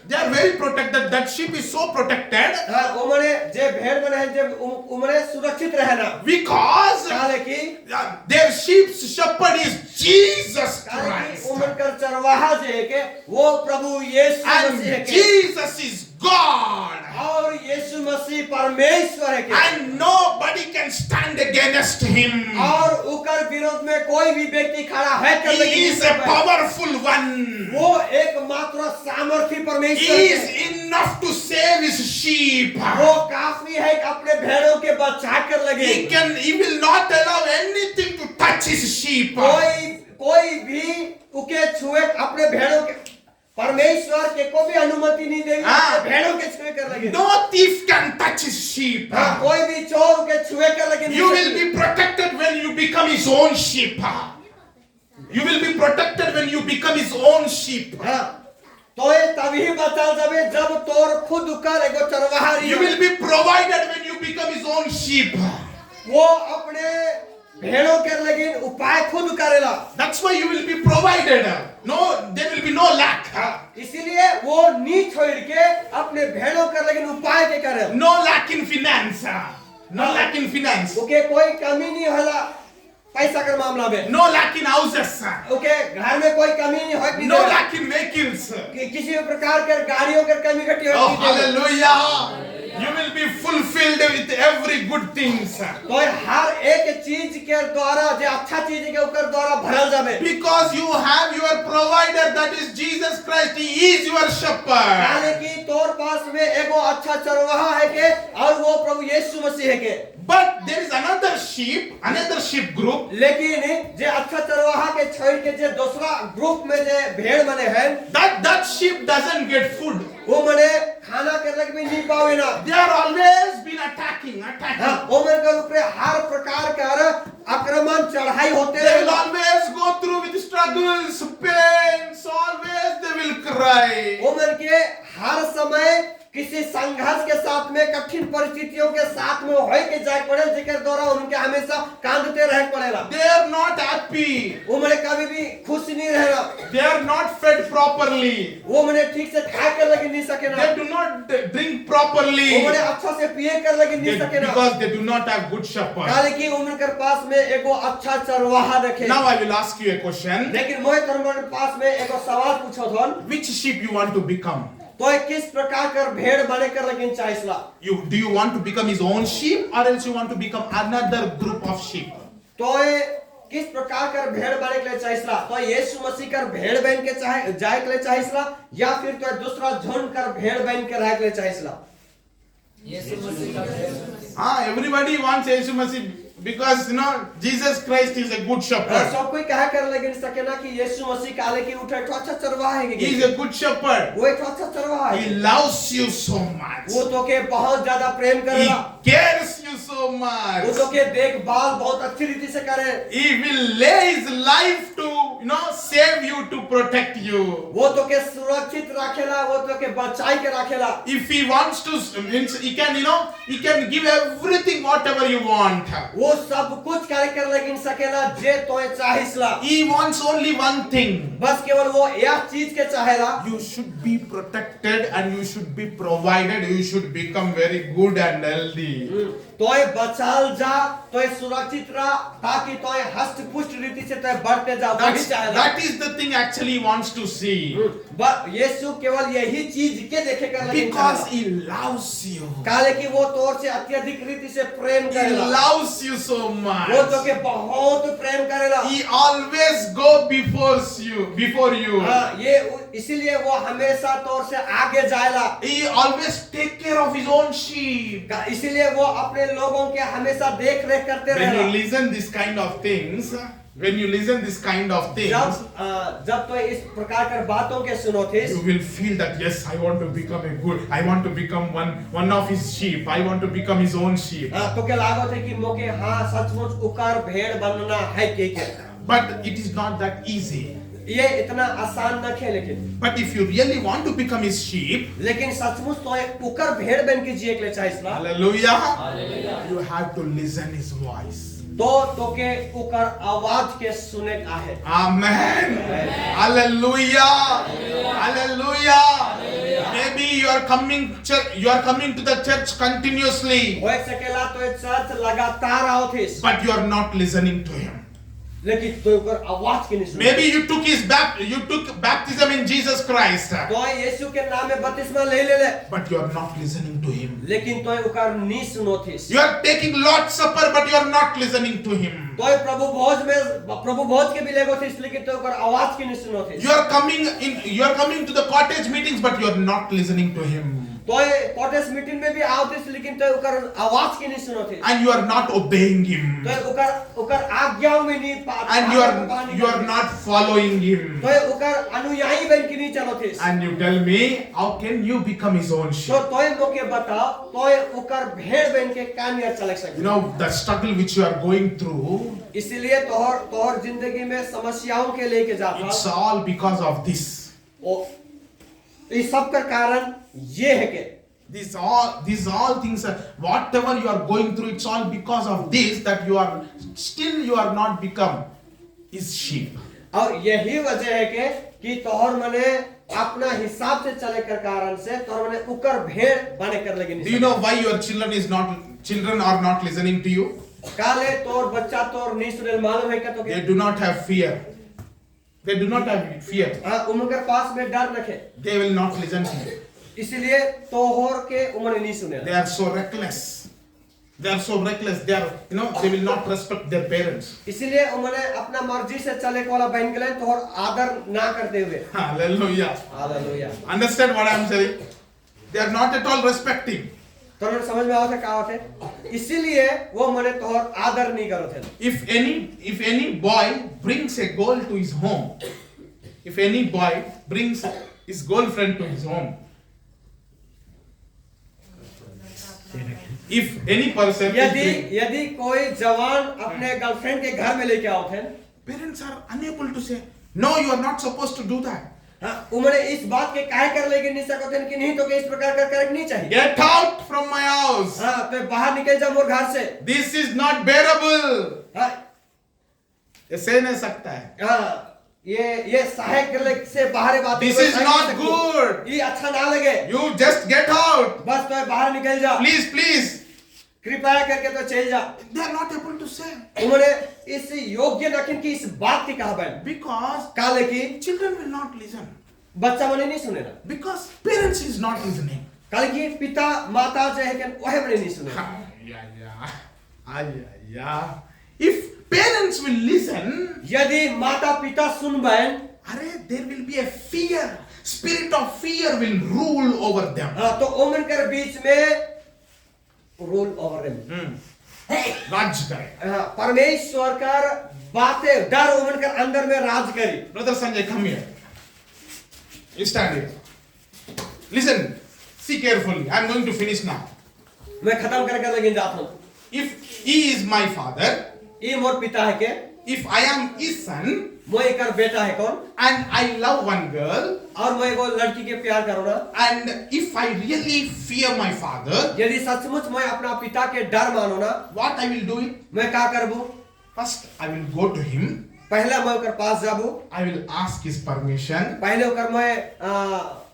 They are very protected. That sheep is so protected उन्होंने जे भेड़ बने हैं जे उन्होंने सुरक्षित रहना because कहा कि their sheep's shepherd is Jesus कहा कि Christ, उनका चरवाहा जे है के वो प्रभु यीशु and मसीह है के, Jesus is God, और यीशु मसीह परमेश्वर है के, and nobody can stand against him. और उकर विरोध में कोई भी व्यक्ति खड़ा है कर He is a powerful one. वो एकमात्र सामर्थी परमेश्वर He है, is enough to save his sheep. वो काफी है कि अपने भेड़ों के बचा कर लगे, He will not allow anything to touch his sheep. कोई भी उके छुए अपने भेड़ों के, परमेश्वर के को भी अनुमति नहीं देगी अपने भेड़ों के छुए कर लगे, No thief can touch his sheep. कोई भी चोर के छुए कर लगे नहीं You will सकते। be protected when you become his own sheep. You will be protected when you become his own sheep. तो ये तभी बचा जाबे जब तोर खुद कर एगो चरवाहा You will be provided when you become his own sheep. वो अपने भेड़ों के लगे उपाय खुद करेला, That's why you will be provided. No, there will be no lack. इसीलिए वो नी छोड़ के अपने भेड़ों के लगे उपाय के करे, No lack in finance. No lack in finance. Okay कोई कमी नहीं होला पैसा का मामला में, No lack in houses. Okay घर में कोई कमी नहीं होती, No lack in vehicles. किसी भी प्रकार के गाड़ियों के कमी घटी Oh, होती, hallelujah. You will be fulfilled with every good things. तो हर एक चीज के द्वारा जो अच्छा चीज के ऊपर द्वारा भरल जावे, Because you have your provider, that is Jesus Christ. He is your shepherd. यानी कि तोर पास में एगो अच्छा चरवाहा है के और वो प्रभु यीशु मसीह है के, But there is another sheep group. लेकिन जे अच्छा चरवाहा के छोड़ के जे दूसरा ग्रुप में जे भेड़ बने हैं, That sheep doesn't get food. वो मने खाना करने भी नहीं पावे ना, They are always been attacking. वो मेरे के ऊपर हर प्रकार का आक्रमण चढ़ाई होते They will रहे, always go through with struggles, pains. Always they will cry. वो मेरे के हर समय किसी संघर्ष के साथ में कठिन परिस्थितियों के साथ में होए के जाए पड़े, जेकर द्वारा उनके हमेशा कांदते रह पड़ेला, They are not happy. वो मने कभी भी खुश नहीं रहना, They are not fed properly. वो मने ठीक से खाए कर लगे नहीं सके ना, They do not drink properly. वो मने अच्छा से पिए कर लगे नहीं सके ना, Because they do not have good shepherd. काले की उनके पास में एगो अच्छा चरवाहा रखे। Now I will ask you a question. लेकिन मैं तुम्हारे पास में एगो सवाल पूछो थन, Which sheep you want to become? तो ये किस प्रकार कर भेड़ बने कर लगिन चाहिए, Do you want to become his own sheep, or else you want to become another group of sheep? तो ये किस प्रकार कर भेड़ बने के लिए चाहिए, तो यीशु मसीह कर भेड़ बन के चाहे जाए के लिए चाहिए, या फिर तो दूसरा झुंड कर भेड़ बन के रह के लिए चाहिए? Everybody wants Jesus Masih because Jesus Christ is a good shepherd. सब कोई कहा कर लगे सके ना कि यीशु मसीह काले की उठे तो अच्छा चरवाहा है, He is a good shepherd. वो एक अच्छा चरवाहा है, He loves you so much. वो तो के बहुत ज्यादा प्रेम He करेगा, cares you so वो much. तो के देखभाल बहुत अच्छी रीति से करे, He will lay his life to save you, to protect you. वो तो के सुरक्षित रखेला, वो तो के बचाई के रखेला, If he wants to, means he can give everything whatever you want. वो सब कुछ करे कर लगिन सकेला जे तो चाहिए, He wants only one thing. बस केवल वो यह चीज के चाहेला, You should be protected and you should be provided. You should become very good and healthy. तो तोय बचाल जा, तोय सुरक्षित रह, ताकि तोय हष्ट पुष्ट रीति से तोय बढ़ते जा। That is the thing actually he wants to see. यीशु केवल यही चीज के देखे कर लगे, Because he loves you. काले कि वो तोर से अत्यधिक रीति से प्रेम He करेला, loves you so much. वो तो के बहुत प्रेम करेला। He always go before you. ये इसीलिए वो हमेशा तोर से आगे जाएला। He always take care of his own sheep. इसीलिए वो अपने लोगों के हमेशा देख रेख करते When you रहेला। listen this kind of things, जब तो इस प्रकार के बातों के सुनो थे, you will feel that yes, I want to become one of his sheep. I want to become his own sheep. तो क्या लागो थे कि मोके हाँ सचमुच उकार भेड़ बनना है के। But it is not that easy. ये इतना आसान न खे, लेकिन But if you really want to become his sheep, लेकिन सचमुच तो एक उकर भेड़ बन के जिए के लिए चाहिए ना। hallelujah, you have to listen his voice. तो के उकर आवाज के सुने का है। Amen. Hallelujah. Hallelujah. Maybe you are coming to the church continuously, वो एक सकेला तो एक चर्च लगातार आओ थे, but you are not listening to him. लेकिन तो उकर आवाज के नहीं सुने। Maybe you took baptism in Jesus Christ, तो यीशु के नाम में बपतिस्मा ले, but you are not listening to him. लेकिन तो उकर नहीं सुनो थे। You are taking Lord's Supper, but you are not listening to him. तो प्रभु भोज के भी लेगो थे, लेकिन तो उकर आवाज के नहीं सुनो थे। You are coming to the cottage meetings, but you are not listening to him. तो कॉटेज मीटिंग में भी आओ थे, लेकिन तो उकर आवाज के नहीं सुनो थे। And you are not obeying him. तो उकर आज्ञाओं में नहीं पाते। And you are not following him. तो उकर अनुयायी बन के नहीं चलो थे। And you tell me, how can you become his own sheep? तो मोके बताओ, तो उकर भेड़ बन के कामयाब चल सकते। You know the struggle which you are going through. इसीलिए तोहर जिंदगी में समस्याओं के लेके जाता। It's all because of this. इस सब का कारण ये है कि These all things, whatever you are going through, it's all because of this that you are not become his sheep. और यही वजह है कि तोहर मने अपना हिसाब से चले कर कारण से तोहर मने उकर भेड़ बने कर लगे। Do you know why your children are not listening to you? काले तोर बच्चा तोर नहीं सुने, मालूम है क्या? तो They do not have fear. They do not have fear. उनके पास में डर रखे, They will not listen to you. इसलिए तोहर के उम्र नहीं सुने। They are so reckless. They will not respect their parents. इसलिए उन्होंने अपना मर्जी से चले वाला बहन के लिए तोहर आदर ना करते हुए। Hallelujah. Hallelujah. Understand what I am saying? They are not at all respecting. तो समझ में आवत है क्या होते? इसीलिए वो मने तोहर आदर नहीं करो थे। If any boy brings a girl to his home, if any boy brings his girlfriend to his home, if any person, यदि कोई जवान अपने गर्लफ्रेंड के घर में लेके आओ थे, parents are unable to say, no, you are not supposed to do that. उन्होंने इस बात के काहे कर लेके नहीं सकते कि नहीं तो कि इस प्रकार का करना नहीं चाहिए। Get out from my house. तो बाहर निकल जा मोर घर से। This is not bearable. ये सह नहीं सकता है। ये सहायक करने से बाहर बात। This is not good. ये अच्छा ना लगे। You just get out. बस तो बाहर निकल जा। Please. कृपया करके तो चल जा। They are not able to say. उन्होंने इस योग्य नखिन की इस बात की कहा बहन। Because काले की children will not listen. बच्चा मने नहीं सुनेगा। Because parents is not listening. काले की पिता माता जो है कि वह मने नहीं सुनेगा। If parents will listen, यदि माता पिता सुन बहन, there will be a fear. Spirit of fear will rule over them. तो उमन कर बीच में रूल ओवर देम। राज करे। परमेश्वर कर बातें डर उमन कर अंदर में राज करी। Brother Sanjay, come here. You stand here. Listen. See carefully. I am going to finish now. मैं खत्म करके लगे जाता हूँ। If he is my father, ये मोर पिता है के? if I am his son, मैं एक बेटा है कौन? and I love one girl, और मैं एक लड़की के प्यार करूँ ना? and if I really fear my father, यदि सचमुच मैं अपना पिता के डर मानो ना, what I will do it? मैं क्या करबू? First, I will go to him. पहला मैं उकर पास जाबू। I will ask his permission. पहले उकर मैं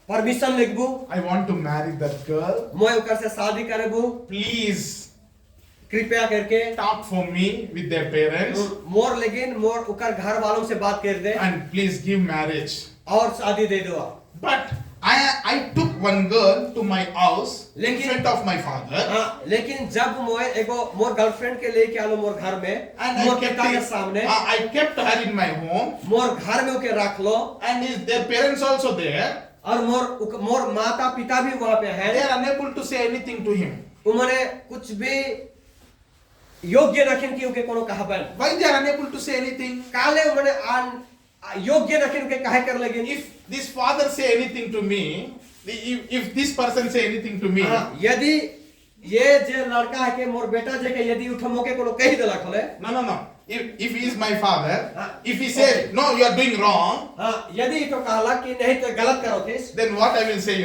permission लिखबू। I want to marry that girl. मैं उकर से शादी करबू। Please कृपया करके talk for me with their parents मोर लेकिन मोर उकर घर वालों से बात कर दे and please give marriage. और शादी दे दो। But I took one girl to my house in लेकिन- front of my father हाँ, लेकिन जब मोए एगो मोर गर्लफ्रेंड के लेके आलो मोर घर में and मोर I kept, पिता के सामने I kept her in my home मोर घर में उके रख लो and their parents also there. और मोर माता पिता भी वहाँ पे They हैं। are unable to say anything to him. उन्होंने कुछ भी योग्य नखिन की उके कोनो कहा बन Why they are unable to say anything? काले उन्होंने आन योग्य नखिन के कहे कर लगे। If this father say anything to me, if this person say anything to me, हाँ, यदि ये जे लड़का है के मोर बेटा जे के यदि उठ मोके कोनो कही देला खोले no. If he is my father, if he Okay. says no, you are doing wrong, हाँ, यदि तो कहला कि नहीं तो गलत करो this then what I will say,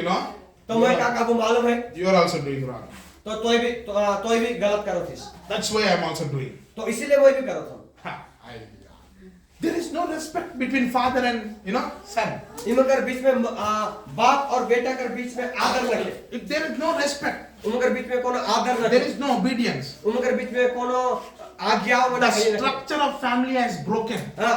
तो मैं का काबू मालूम है you are also doing wrong. तो तोय भी गलत करो this That's why I am also doing. तो इसीलिए वही भी करो तुम। There is no respect between father and son. इमगर बीच में बाप और बेटा के बीच में आदर रखे। If there is no respect, उमगर बीच में कोनो आदर there रखे। is no obedience. उमगर बीच में कोनो आज्ञा The मना नहीं रखे। structure of family has broken. हाँ,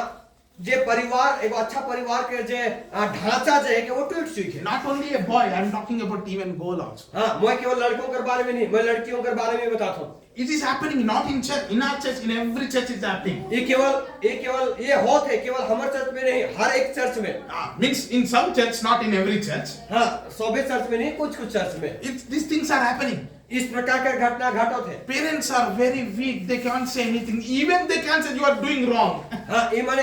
जे परिवार एगो अच्छा परिवार के जे ढांचा जे है कि वो टूट चुकी है। Not only a boy, I am talking about even girl also. हाँ, मैं केवल लड़कों के बारे में नहीं, मैं लड़कियों के बारे में बताता हूँ। It is happening not in church, in our church, in every church is happening. ये केवल ये होत है केवल हमारे चर्च में नहीं, हर एक चर्च में। Means in some church, not in every church. हाँ, सभी चर्च में नहीं, कुछ चर्च में These things are happening. इस प्रकार के घटना घटत है। Parents are very weak. They can't say anything. Even they can't say you are doing wrong. हाँ, इमाने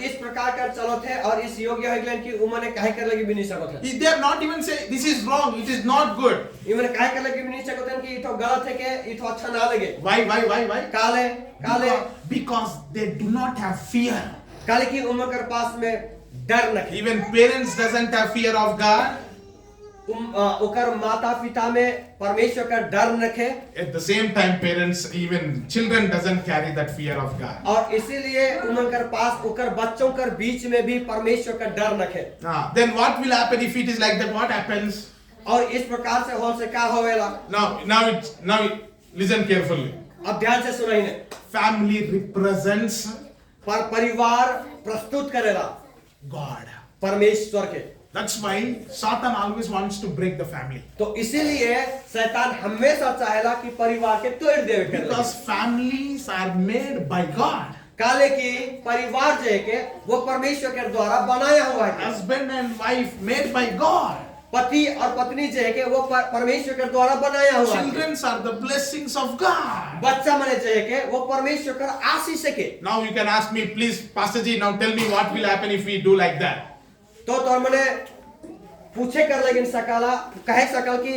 इस प्रकार का चलत है और इस योग्य है कि उमाने कहे कर लगी भी नहीं सकत है। They are not even saying this is wrong. It is not good. इमाने कहे कर लगी भी नहीं सकत है कि ये तो गलत है कि ये तो अच्छा ना लगे। Why? काले Because they do not have fear. काले की उम्र के पास में डर न Even parents doesn't have fear of God. उकर माता पिता में परमेश्वर का डर रखे। At the same time, parents, even children doesn't carry that fear of God. और इसीलिए उनकर पास उकर बच्चों के बीच में भी परमेश्वर का डर रखे। Then what will happen if it is like that? What happens? और इस प्रकार से हो से क्या होवेला? Now listen carefully. अब ध्यान से सुनाई ने। Family represents परिवार प्रस्तुत करेला God. परमेश्वर के। That's why Satan always wants to break the family. तो इसीलिए शैतान हमेशा चाहेला कि परिवार के तोड़ देवे के। Because families are made by God. काले की परिवार जो है के वो परमेश्वर के द्वारा बनाया हुआ है। Husband and wife made by God. पति और पत्नी जो है के वो परमेश्वर के द्वारा बनाया हुआ है। Children are the blessings of God. बच्चा मने जो है के वो परमेश्वर का आशीष है के। Now you can ask me, please, Pastor Ji, now tell me what will happen if we do like that. तो मैंने पूछे कर लेकिन सकाला कहे सकल कि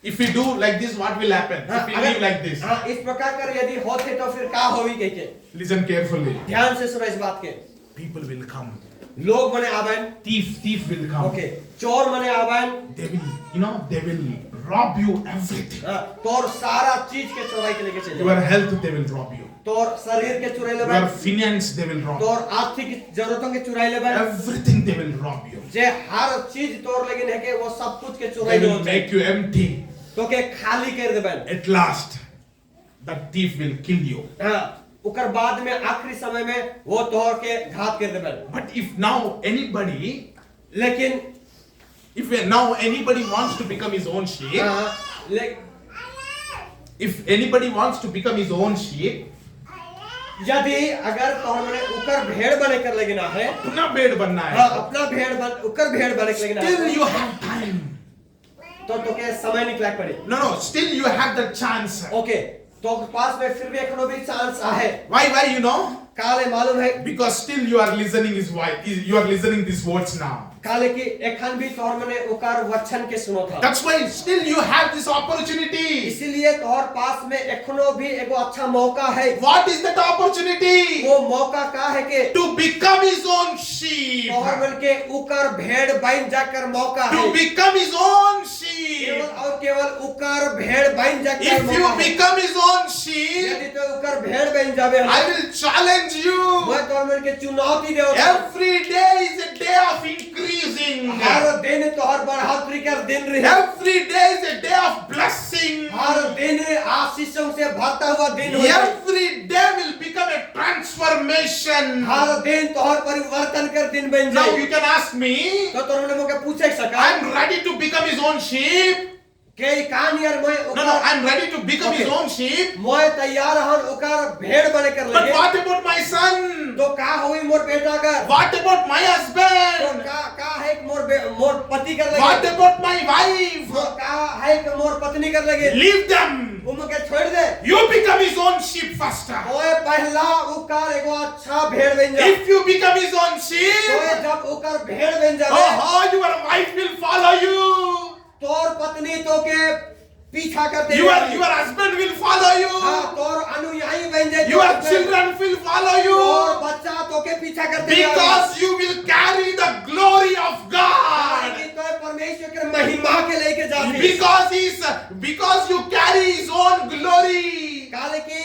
if we do like this, what will happen? If we live like this. हाँ, इस प्रकार कर यदि होते तो फिर क्या होगी कह के। Listen carefully. ध्यान से सुनो इस बात के। People will come. लोग मने आवन। Thief will come. ओके, चोर मने आवन। They will rob you everything. तोर सारा चीज के चुराई के लेके चले। Your health, they will rob you. तोर शरीर के चुराई ले। Your finance, they will rob you. तोर आर्थिक जरूरतों के चुराई ले। Everything they will rob you. जे हर चीज तोर लेकिन है के वो सब कुछ के चुराई They ले। will make you empty. तो के खाली कर देबन। At last, that thief will kill you. हाँ, उकर बाद में आखिरी समय में वो तोर के घात कर देबन। But if now anybody, लेकिन wants to become his own sheep, if anybody wants to become his own sheep, यदि अगर तो हमने उकर भेड़ बने कर लेकिन है अपना भेड़ बनना है, अपना उकर भेड़ बने कर लेकिन still you have time. तो के समय निकला पड़े। No, still you have the chance. Okay, तो पास में फिर भी एखनो भी चांस है। Why? काले मालूम है Because still you are listening his voice. You are listening these words now. काले की एखन भी तोर मने उकर वचन के सुनो था। That's why still you have this opportunity. इसीलिए तोर पास में एखनो भी एगो अच्छा मौका है। What is that opportunity? वो मौका का है के To become his own sheep. तोर मन के उकर भेड़ बन जाकर मौका है। To become his own sheep. केवल उकर भेड़ बन जाकर If you मौका है। become his own sheep, यदि तो उकर भेड़ बन जावे I will challenge you. मैं तोर मन के चुनौती देओ। Every day is a day of increasing. हर दिन तोहर बढ़ोतरी कर दिन रहे। Every day is a day of blessing. हर दिन आशीषों से भरता हुआ दिन हो। Every day will become a transformation. हर दिन तोहर परिवर्तन कर दिन बन Now जाए। you can ask me, तो तोरने मुझे पूछे सका I'm ready to become his own sheep. के कान यार No, I'm ready to become his own sheep. मैं तैयार हूं ओकर भेड़ बने कर But लगे। what about my son? तो का होई मोर बेटा कर? What about my तो husband? का है कि मोर पति कर What लगे? about my wife? तो का है कि मोर पत्नी कर लगे? Leave them. उनके छोड़ दे। You become his own sheep first. ओए पहला उकर एगो अच्छा भेड़ बन जा। If you become his own ओए sheep, जब उकर भेड़ बन जावे, oh, your wife will follow you. तोर पत्नी तो के पीछा करते Your रहेगी। husband will follow हाँ, you. तोर अनुयायी बन जाए। Your children will follow तोर you. बच्चा तो के पीछा करते रहेगी। Because you will carry the glory of God. कि तो परमेश्वर के महिमा के लेके जाते। Because you carry his own glory. काले की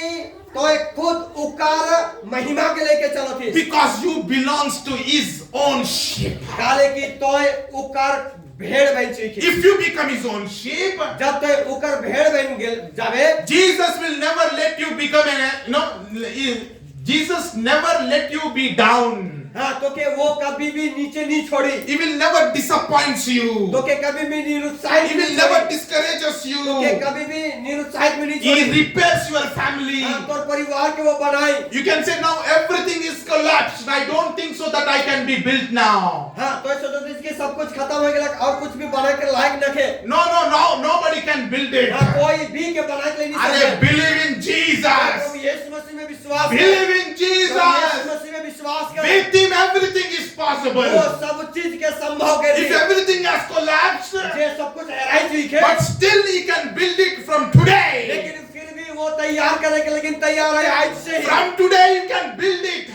तो खुद उकार महिमा के लेके चलो थी। Because you belongs to his own sheep. काले की तो उकार भेड़ बन चुकी। If you become his own sheep, जब तो उकर भेड़ बन जावे, Jesus will never let you become Jesus never let you be down. हाँ तो के वो कभी भी नीचे नहीं छोड़ी। He will never disappoint you. तो के कभी भी निरुत्साहित He will never discourage you. तो के कभी भी निरुत्साहित में नहीं He छोड़ी। repairs your family. हाँ तो परिवार के वो बनाई। You can say now everything is collapsed. I don't think so that I can be built now. हाँ तो सोचो तो इसके सब कुछ खत्म हो गया और कुछ भी बना के लायक न थे। No, nobody can build it. हाँ कोई भी के बना के नहीं I सकते। believe in Jesus. तो यीशु मसीह में विश्वास कर। Believe in तो यीशु Jesus. मसीह में विश्वास कर। With him everything is वो possible. सब चीज के संभव कर If everything has collapsed, ये सब कुछ हैरान चीज है। but still he can build it from today. लेकिन फिर भी वो तैयार करने के लेकिन तैयार है आज से ही। From today you can build it.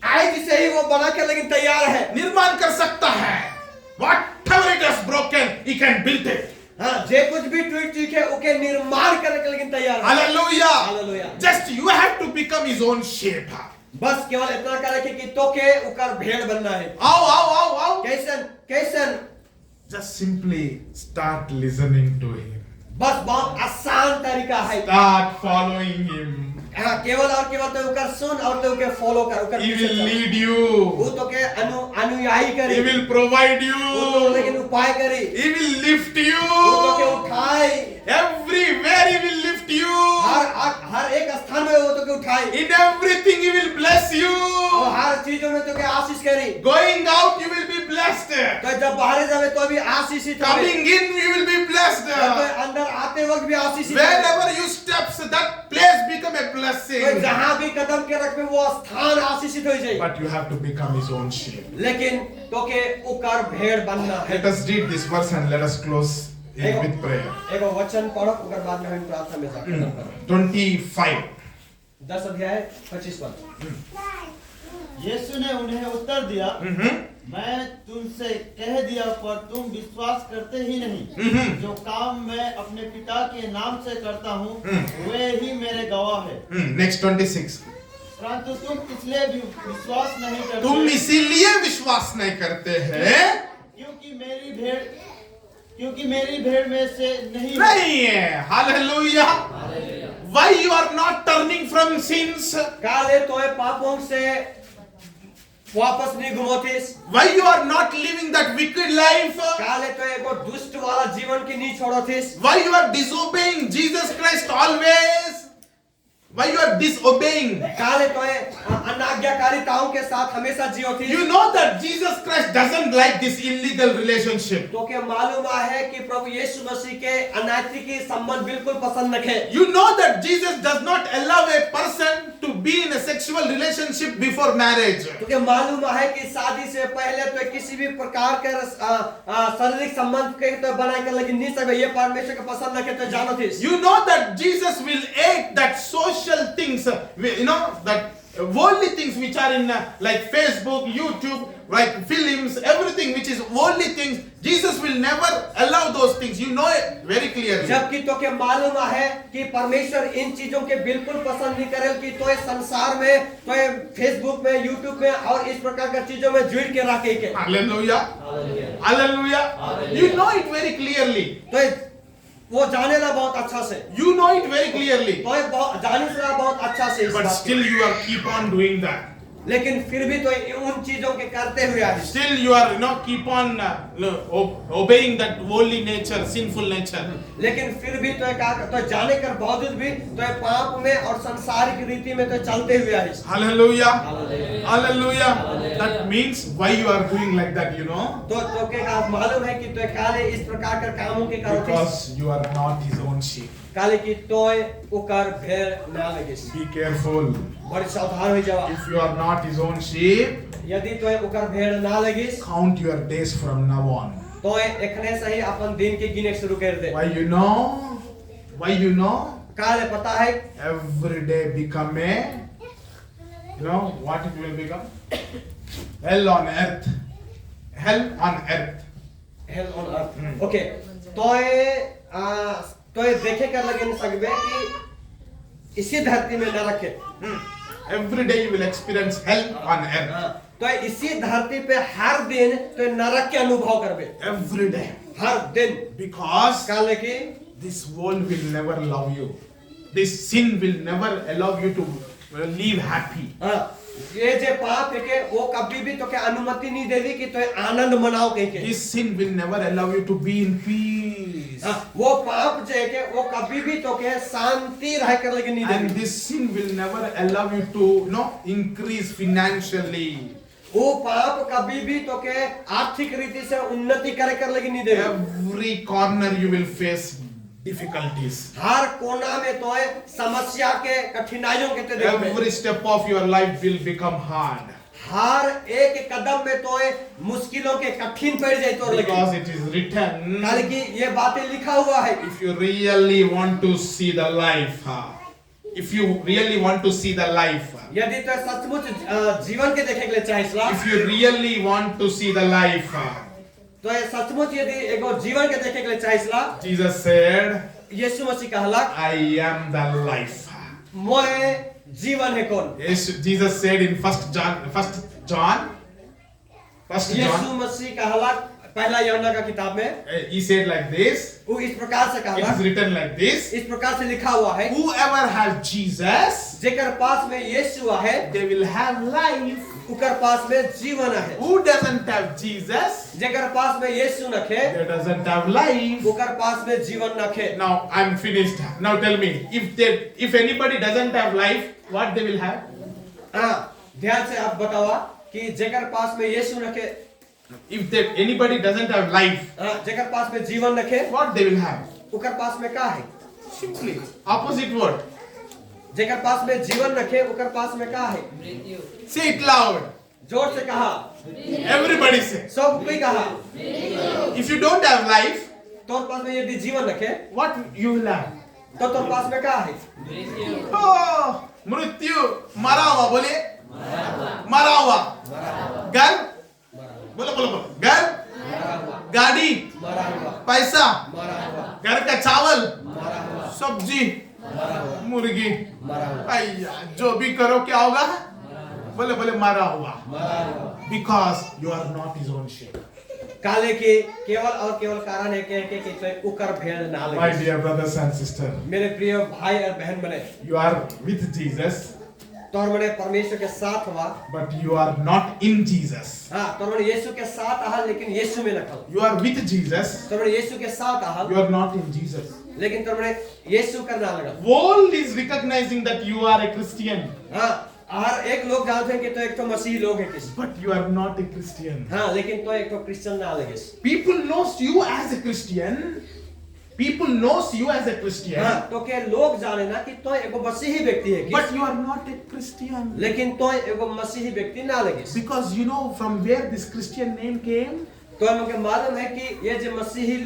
आज से ही वो बना के लेकिन तैयार है। निर्माण कर सकता है. Whatever it has broken, he can build it. हाँ जे कुछ भी टूट चुके उके निर्माण करने के लेकिन तैयार है। Hallelujah. Hallelujah. Just you have to become his own sheep. बस केवल इतना करे कि तो के उकर भेड़ बनना है। How? कैसन Just simply start listening to him. बस बहुत आसान तरीका है। Start following him. हाँ केवल और केवल तो उकर सुन और तो उके फॉलो कर उकर He पीछे will चल। lead you. वो तो के अनुयायी करे। He will provide वो तो लेकिन you. उपाय करे। He will lift वो तो के you. उठाए। Everywhere he will lift you. हर एक स्थान में वो तो के उठाए। In everything he will bless और you. हर चीजों में तो के आशीष करे। Going out you will be blessed. तो जब बाहर जावे तो भी आशीषित होवे। Coming in you will be blessed. तो अंदर आते वक्त भी आशीषित होवे। Wherever you steps, that place become a तो blessing. जहाँ भी कदम के रखबे वो स्थान आशीषित हो जाए। But you have to become his own sheep. लेकिन तो के उकर भेड़ बनना है। Let us read this verse and let us close it with prayer. एगो वचन पढ़ो उकर बाद में हम प्रार्थना में खत्म करो। 25. 10 अध्याय 25 पद। यीशु ने उन्हें उत्तर दिया, मैं तुमसे कह दिया पर तुम विश्वास करते ही नहीं। जो काम मैं अपने पिता के नाम से करता हूँ वे ही मेरे गवाह है। Next 26. परंतु तुम इसलिए भी विश्वास नहीं करते तुम इसीलिए विश्वास नहीं करते हैं क्योंकि मेरी भेड़ में से नहीं हो। नहीं है. Hallelujah. Why you are not turning from sins? काले तोए पापों से वापस नहीं घुमोतीस। Why you are not living that wicked life? काले तो एगो दुष्ट वाला जीवन की नहीं छोड़ोतीस। Why you are disobeying Jesus Christ always? Why you are disobeying? काले तो अनाज्ञाकारिताओं के साथ हमेशा जियोतीस। You know that Jesus Christ doesn't like this illegal relationship. तो क्या मालूम है कि प्रभु यीशु मसीह के अनैतिक संबंध बिल्कुल पसंद नखे। You know that Jesus does not allow a person to be in a sexual relationship before marriage. तो क्या मालूम है कि शादी से पहले तो किसी भी प्रकार के शारीरिक संबंध के तो बनाए कर लेकिन नहीं सकते। ये परमेश्वर के पसंद नखे तो जानो these. You know that Jesus will hate that social things, you know, that worldly things which are in like Facebook, YouTube, like films, everything which is worldly things. Jesus will never allow those things. You know it very clearly. जबकि तो क्या मालूम है कि परमेश्वर इन चीजों के बिल्कुल पसंद नहीं करेल कि तो संसार में तो फेसबुक में यूट्यूब में और इस प्रकार की चीजों में जुड़ के रखे के। Hallelujah. Hallelujah. You know it very clearly. तो वो जानेला बहुत अच्छा से, You know it very clearly. तो ये जाने से बहुत अच्छा से इस But बात still you are keep on doing that. को। लेकिन फिर भी तो उन चीजों के करते हुए आए। Still you are, keep on obeying that worldly nature, sinful nature. लेकिन फिर भी तो तो जाने कर बावजूद भी तो पाप में और संसारिक रीति में तो चलते हुए आए। Hallelujah. Hallelujah. That means why you are doing like that, तो के आप मालूम है कि तो काले इस प्रकार के कामों के करो Because you are not his own sheep. काले की तोय उकर भेड़ ना लगिस। Be careful. बड़ी सावधान हो जाओ। If you are not his own sheep, यदि तोय उकर भेड़ ना लगिस count your days from now on. तोय एखने से ही अपन दिन के गिने शुरू कर दे। Why you know? Why you know? काले पता है Every day become a, what it will become? Hell on earth. Hell on earth. Hell on earth. Okay तोय देखे कर लगे न सकबे कि इसी धरती में न रखे। Every day you will experience hell on earth. तो इसी धरती पे हर दिन तो नरक के अनुभव करबे। Every day. हर दिन Because काले की this world will never love you. This sin will never allow you to live happy. ये जे पाप है के वो कभी भी तो के अनुमति नहीं देगी कि तो आनंद मनाओ कहीं के। This sin will never allow you to be in peace. वो पाप जे के वो कभी भी तो के शांति रह कर लेकिन नहीं And देगी। this sin will never allow you to, increase financially. वो पाप कभी भी तो के आर्थिक रीति से उन्नति करे कर लेकिन नहीं देगी। Every corner you will face difficulties. हर कोना में तो समस्या के कठिनाइयों के देखोगे। Every step of your life will become hard. हर एक कदम में तो मुश्किलों के कठिन पड़ जाए तो Because it is written. काले की ये बातें लिखा हुआ है। If you really want to see the life, if you really want to see the life, यदि तो सचमुच जीवन के देखे के लिए चाहिए, if you really want to see the life, तो ये सचमुच यदि एगो जीवन के देखे के लिए चाहिए, Jesus said, यीशु मसीह कहला, I am the life. मैं जीवन है कौन? Yes, Jesus said in 1 John, यीशु मसीह कहला पहला यूहन्ना का किताब में, he said like this. वो इस प्रकार से It कहला, is written like this. इस प्रकार से लिखा हुआ है, Whoever has Jesus, जेकर पास में यीशु है, they will have life. उकर पास में जीवन है। Who doesn't have Jesus, जेकर पास में यीशु नखे, they doesn't have life. उकर पास में जीवन नखे। Now I'm finished. Now tell me, if anybody doesn't have life, what they will have? ध्यान से आप बतावा कि जेकर पास में यीशु नखे, If anybody doesn't have life, जेकर पास में जीवन नखे, what they will have? उकर पास में का है? Simply opposite word. जेकर पास में जीवन रखे उकर पास में का है? Say it loud. जोर से कहा, Everybody say. सब कोई कहा। If you don't have life, तोर पास में यदि जीवन रखे what you will have? तो तोर पास में का है? Oh, मृत्यु, मरा हुआ बोले, मरा हुआ, घर, बोलो, घर, गाड़ी, पैसा, घर का चावल, सब्जी, मुर्गी, भैया जो भी करो क्या होगा? बोले मारा हुआ। Because you are not his own sheep. काले के केवल और केवल कारण है कि उकर भेड़ ना लगे। My dear brothers and sisters, मेरे प्रिय भाई और बहन बने, you are with Jesus, तोर मने परमेश्वर के साथ हुआ, but you are not in Jesus. हाँ, तोर मने यीशु के साथ आहा लेकिन यीशु में नखल। You are with Jesus, तोर मने यीशु के साथ आहा you are not in Jesus. लेकिन तोर मने यीशु करना लगा। World is recognizing that you are a Christian, हाँ, हर एक लोग जानते हैं कि तो एक तो मसीही लोग हैं किसी। but you are not a Christian. हाँ, लेकिन तो एक तो क्रिश्चियन ना लगे। People knows you as a Christian. People knows you as a Christian. हाँ, तो के लोग जाने ना कि तो एक मसीही व्यक्ति है But you are not a Christian. लेकिन तो एक मसीही व्यक्ति ना लगे। Because you know from where this Christian name came? तो हमको मालूम है कि ये जो मसीही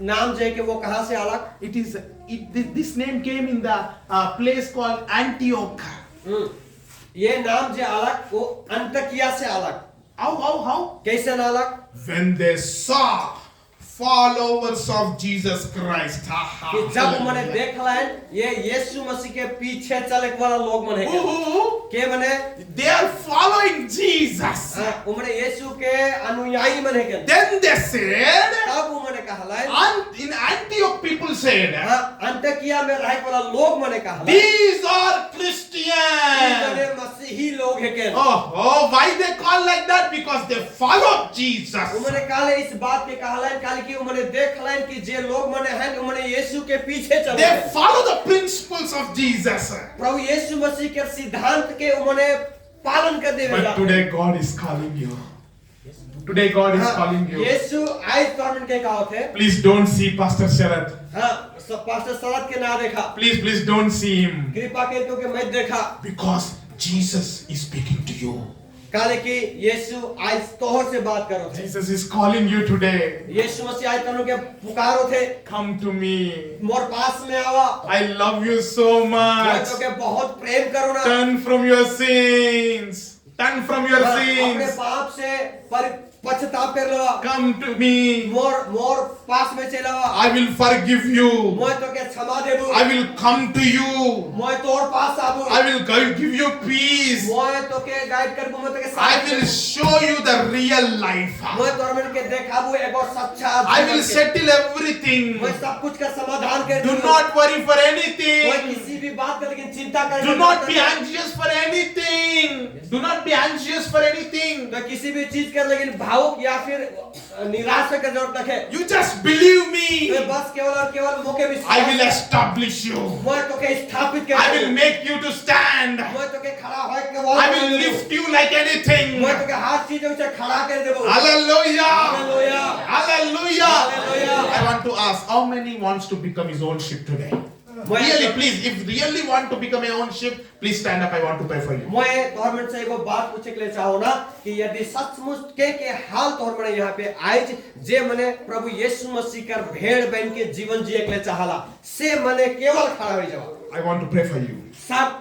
नाम जो है कि वो कहाँ से आला? This name came in the place called Antioch. ये नाम जो आला वो अंतकिया से आला। How? कैसे आला? When they saw followers of Jesus Christ. कि जब मने देखला ये यीशु मसीह के पीछे चले वाला लोग मने के मने they are following Jesus. उमने यीशु के अनुयायी मने के Then they said, तब उमने कहला in Antioch people said, अंतकिया में रहे वाला लोग मने कहा these are Christians. मसीही लोग है के Oh, why they call like that? Because they follow Jesus. उन्होंने काले इस बात के कहलाइन काले कि उन्होंने देखलाइन कि जे लोग मने हैं उन्होंने यीशु के पीछे चले They follow the principles of Jesus. प्रभु यीशु मसीह के सिद्धांत के उन्होंने पालन कर दे But today God is calling you. Today God is calling you. यीशु आज तोरन के कहा थे Please don't see Pastor Sharat. हाँ सब पास्टर शरद के ना देखा Please don't see him. कृपा के तो के मैं देखा Because Jesus is speaking to you. काले कि यीशु आज तोहर से बात करो थे Jesus is calling you today. यीशु मसीह आज तनु के पुकारो थे Come to me. मोर पास में आवा I love you so मैं much. तो के बहुत प्रेम करो ना Turn from your sins. Turn from your अपने sins. पाप से पछताप कर लो Come to me. मोर पास में चला I will forgive you. मैं तो के क्षमा देबू I will come to you. मैं तोर पास Abu I will give you peace. मैं तो के गाइड करबू मैं तो के I will show you the real life. मैं तोर मन के देखाबू एगो सच्चा I will settle everything. मैं सब कुछ का समाधान कर Do दूंगा not worry for कोई anything. किसी भी बात का लेकिन चिंता करे Do not be anxious for anything. Do not be anxious for anything. तो किसी भी चीज का लेकिन भावुक या फिर निराश होकर जरूरत रखे You just believe तो me. बस केवल और केवल मौके भी I will establish you. मैं तो के स्थापित कर I will make you to stand. मैं तो के खड़ा होए के I will lift you like anything. मैं तो के हर चीजों से खड़ा कर देबो Hallelujah. Hallelujah Hallelujah. Hallelujah. I want to ask, how many wants to become his own sheep today? Really, please, if really want to become your own sheep, please stand up. I want to pray for you. मैं government से एगो बात पूछे के लिए चाहो ना कि यदि सचमुच के हाल तौर पर यहाँ पे आए जे मने प्रभु यीशु मसीह कर भेड़ बन के जीवन जिए के लिए चाहला से मने केवल खड़ा हो जाओ I want to pray for you. सब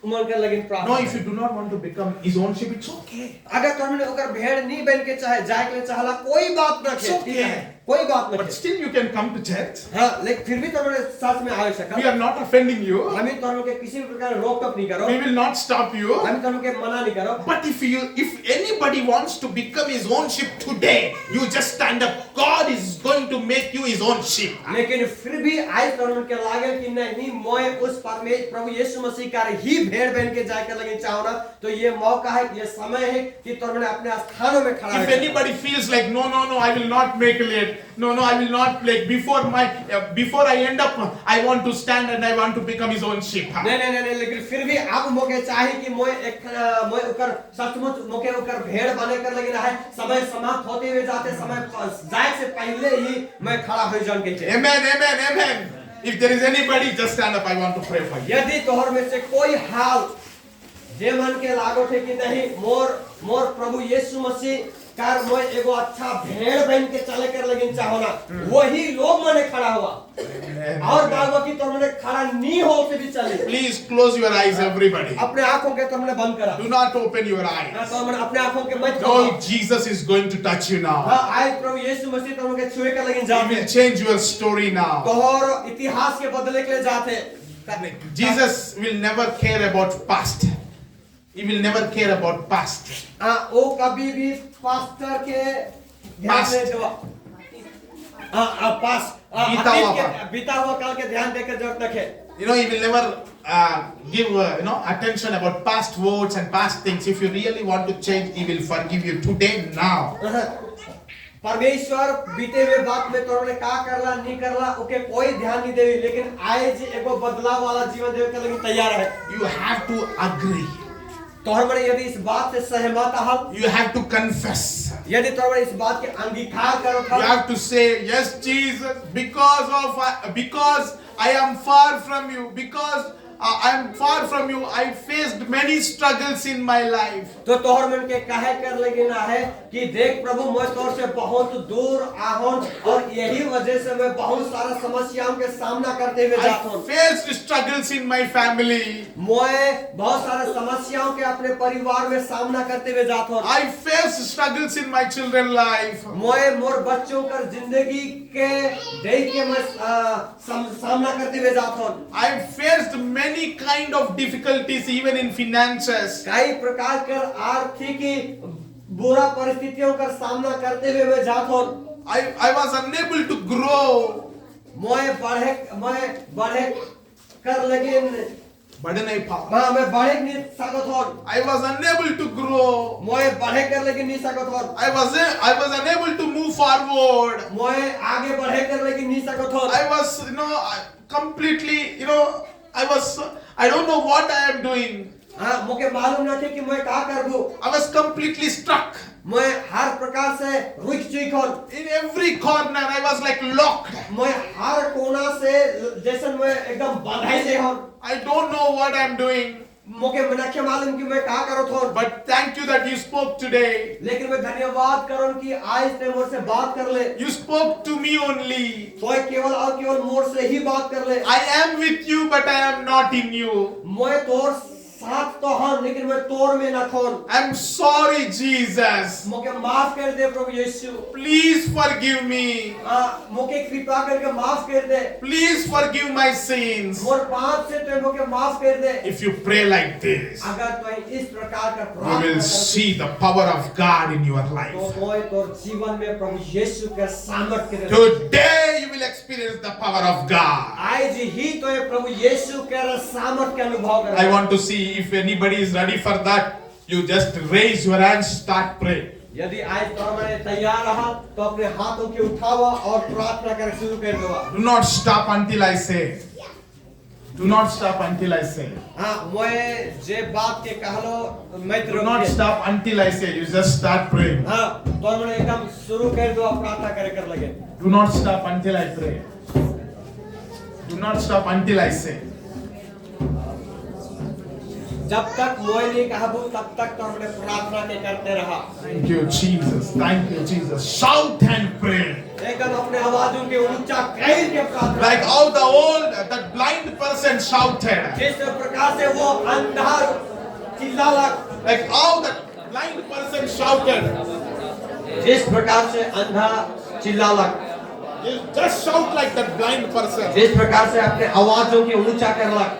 उमर कर लगिन No, प्रार्थना if you do not want to become his own sheep, it's okay. अगर तुमने ओकर भेड़ नहीं बन के चाहे जाए के लिए चाहला कोई बात ना It's खे okay. ठीक है कोई बात ना But खे still, you can come to church. हाँ लेकिन फिर भी तुमने साथ में आ We सका are not offending you. हमें तुम के किसी भी प्रकार रोक टोक नहीं करो We will not stop you. हमें तुम के मना नहीं करो But if anybody wants to become his own sheep today, you just stand up. God is going to make you his own sheep. लेकिन फिर भी आज तुम के लागे कि नहीं मैं उस परमेश्वर प्रभु यीशु मसीह का ही भेड़ बन के जाकर लगे चाहो ना तो ये मौका है ये समय है कि तुमने अपने स्थानों में खड़ा If anybody feels like no, I will not make late. No, I will not play. Before I end up, I want to stand and I want to become his own sheep. नहीं लेकिन फिर भी अब मौके चाहे कि मैं उकर सचमुच मौके उकर भेड़ बने कर लगे है समय समाप्त होते हुए जाते समय जाए से पहले ही मैं खड़ा हो जाऊं के Amen. If there is anybody, just stand up. I want to pray for you. यदि तोहर में से कोई हाल जे मन के लागो थे कि नहीं मोर प्रभु यीशु मसीह कार मैं एगो अच्छा भेड़ बन के चले कर लेकिन चाहो ना वही लोग मने खड़ा हुआ और बागवा की तुमने खड़ा नहीं हो के भी चले Please close your eyes, everybody. अपने आंखों के तुमने बंद करा Do not open your eyes. ना तुमने अपने आंखों के मत No, खोलो Jesus is going to touch you now. हां आज प्रभु यीशु मसीह तुमके छुए कर लेकिन He जाते will change your story now. तोहर इतिहास के बदले के लिए जाते Jesus will never care about past. He will never care about past. वो कभी भी पास्टर के ध्यान Past. नहीं देवा बीता हुआ काल के ध्यान देकर जरूरत रखे He will never give attention about past words and past things. If you really want to change, He will forgive you today, now. परमेश्वर बीते हुए बात में तोरने का करला नहीं करला ओके कोई ध्यान नहीं देवी लेकिन आज एगो बदलाव वाला जीवन देवे के लिए तैयार है You have to agree. तोहर मने यदि इस बात से सहमत हल You have to confess. यदि तोहर इस बात के अंगीकार करो You have to say, yes, Jesus, because I am far from you, because I am far from you, I faced many struggles in my life. तो तोहर मन के कहे कर लेकिन है कि देख प्रभु मैं तोर से बहुत दूर आहूं और यही वजह से मैं बहुत सारा समस्याओं के सामना करते हुए जाता हूं I faced struggles in my family. मैं बहुत सारे समस्याओं के अपने परिवार में सामना करते हुए जाता हूं I faced struggles in my children's life. मैं मोर बच्चों का जिंदगी के देख के मैं सामना करते हुए जाता हूं I faced many kind of difficulties even in finances. कई प्रकार के आर्थिक बुरा परिस्थितियों का सामना करते हुए मैं जाता हूं I was unable to grow. मैं बढ़े कर लेकिन बढ़ नहीं पाओ. मैं बढ़े नहीं सकत हूँ. I was unable to grow. मैं बढ़े कर लेकिन नहीं सकत हूँ. I was unable to move forward. मैं आगे बढ़े कर लेकिन नहीं सकत हूँ. I was, completely, I don't know what I am doing. हाँ, मुझे मालूम नहीं कि मैं क्या करूँ. I was completely stuck. मैं हर प्रकार से रुक चुका हूँ. In every corner, I was like locked. मैं हर कोना से जैसे मैं एकदम बंधाई से हूँ. I don't know what I'm doing. मुझे मनखे मालूम कि मैं क्या करूँ हूँ. But thank you that you spoke today. लेकिन मैं धन्यवाद करूँ कि आज ते मुझसे बात कर ले. You spoke to me only. तो केवल और केवल मोर से ही बात कर ले. I am with you, but I am not in you. मैं तोर साथ तो हूँ लेकिन मैं तोर में न हूँ. I'm sorry, Jesus. मुझे माफ कर दे प्रभु यीशु. Please forgive me. मुझे कृपा करके माफ कर दे. Please forgive my sins. मोर पाप से तो मुझे माफ कर दे. If you pray like this, अगर तो इस प्रकार का you प्रार्थना will see the power of God in your तो life. मैं तोर जीवन में प्रभु यीशु के सामर्थ्य के Today you will experience the power of God. आज ही तो ये प्रभु यीशु के सामर्थ्य का अनुभव कर. I want to see if anybody is ready for that. You just raise your hands, start praying. यदि आज तुम्हारे तैयार रहा तो अपने हाथों के उठावा और प्रार्थना कर शुरू कर दो. Do not stop until I say. Do not stop until I say. हाँ, मैं जे बात के कहलो मैं Do not stop until I say. You just start praying. हाँ, तो मैंने एकदम शुरू कर दो प्रार्थना कर लगे. Do not stop until I pray. Do not stop until I say. जब तक मैं नहीं कहूँ तब तक तो हमने प्रार्थना के करते रहा. Thank you, Jesus. Thank you, Jesus. Shout and pray. एकदम अपने आवाजों के ऊंचा कह के प्रार्थना. Like how that blind person shouted. जिस प्रकार से वो अंधा चिल्लाला. Like how that blind person shouted. जिस प्रकार से अंधा चिल्लाला. You just shout like that blind person. जिस प्रकार से अपने आवाजों के ऊंचा करला.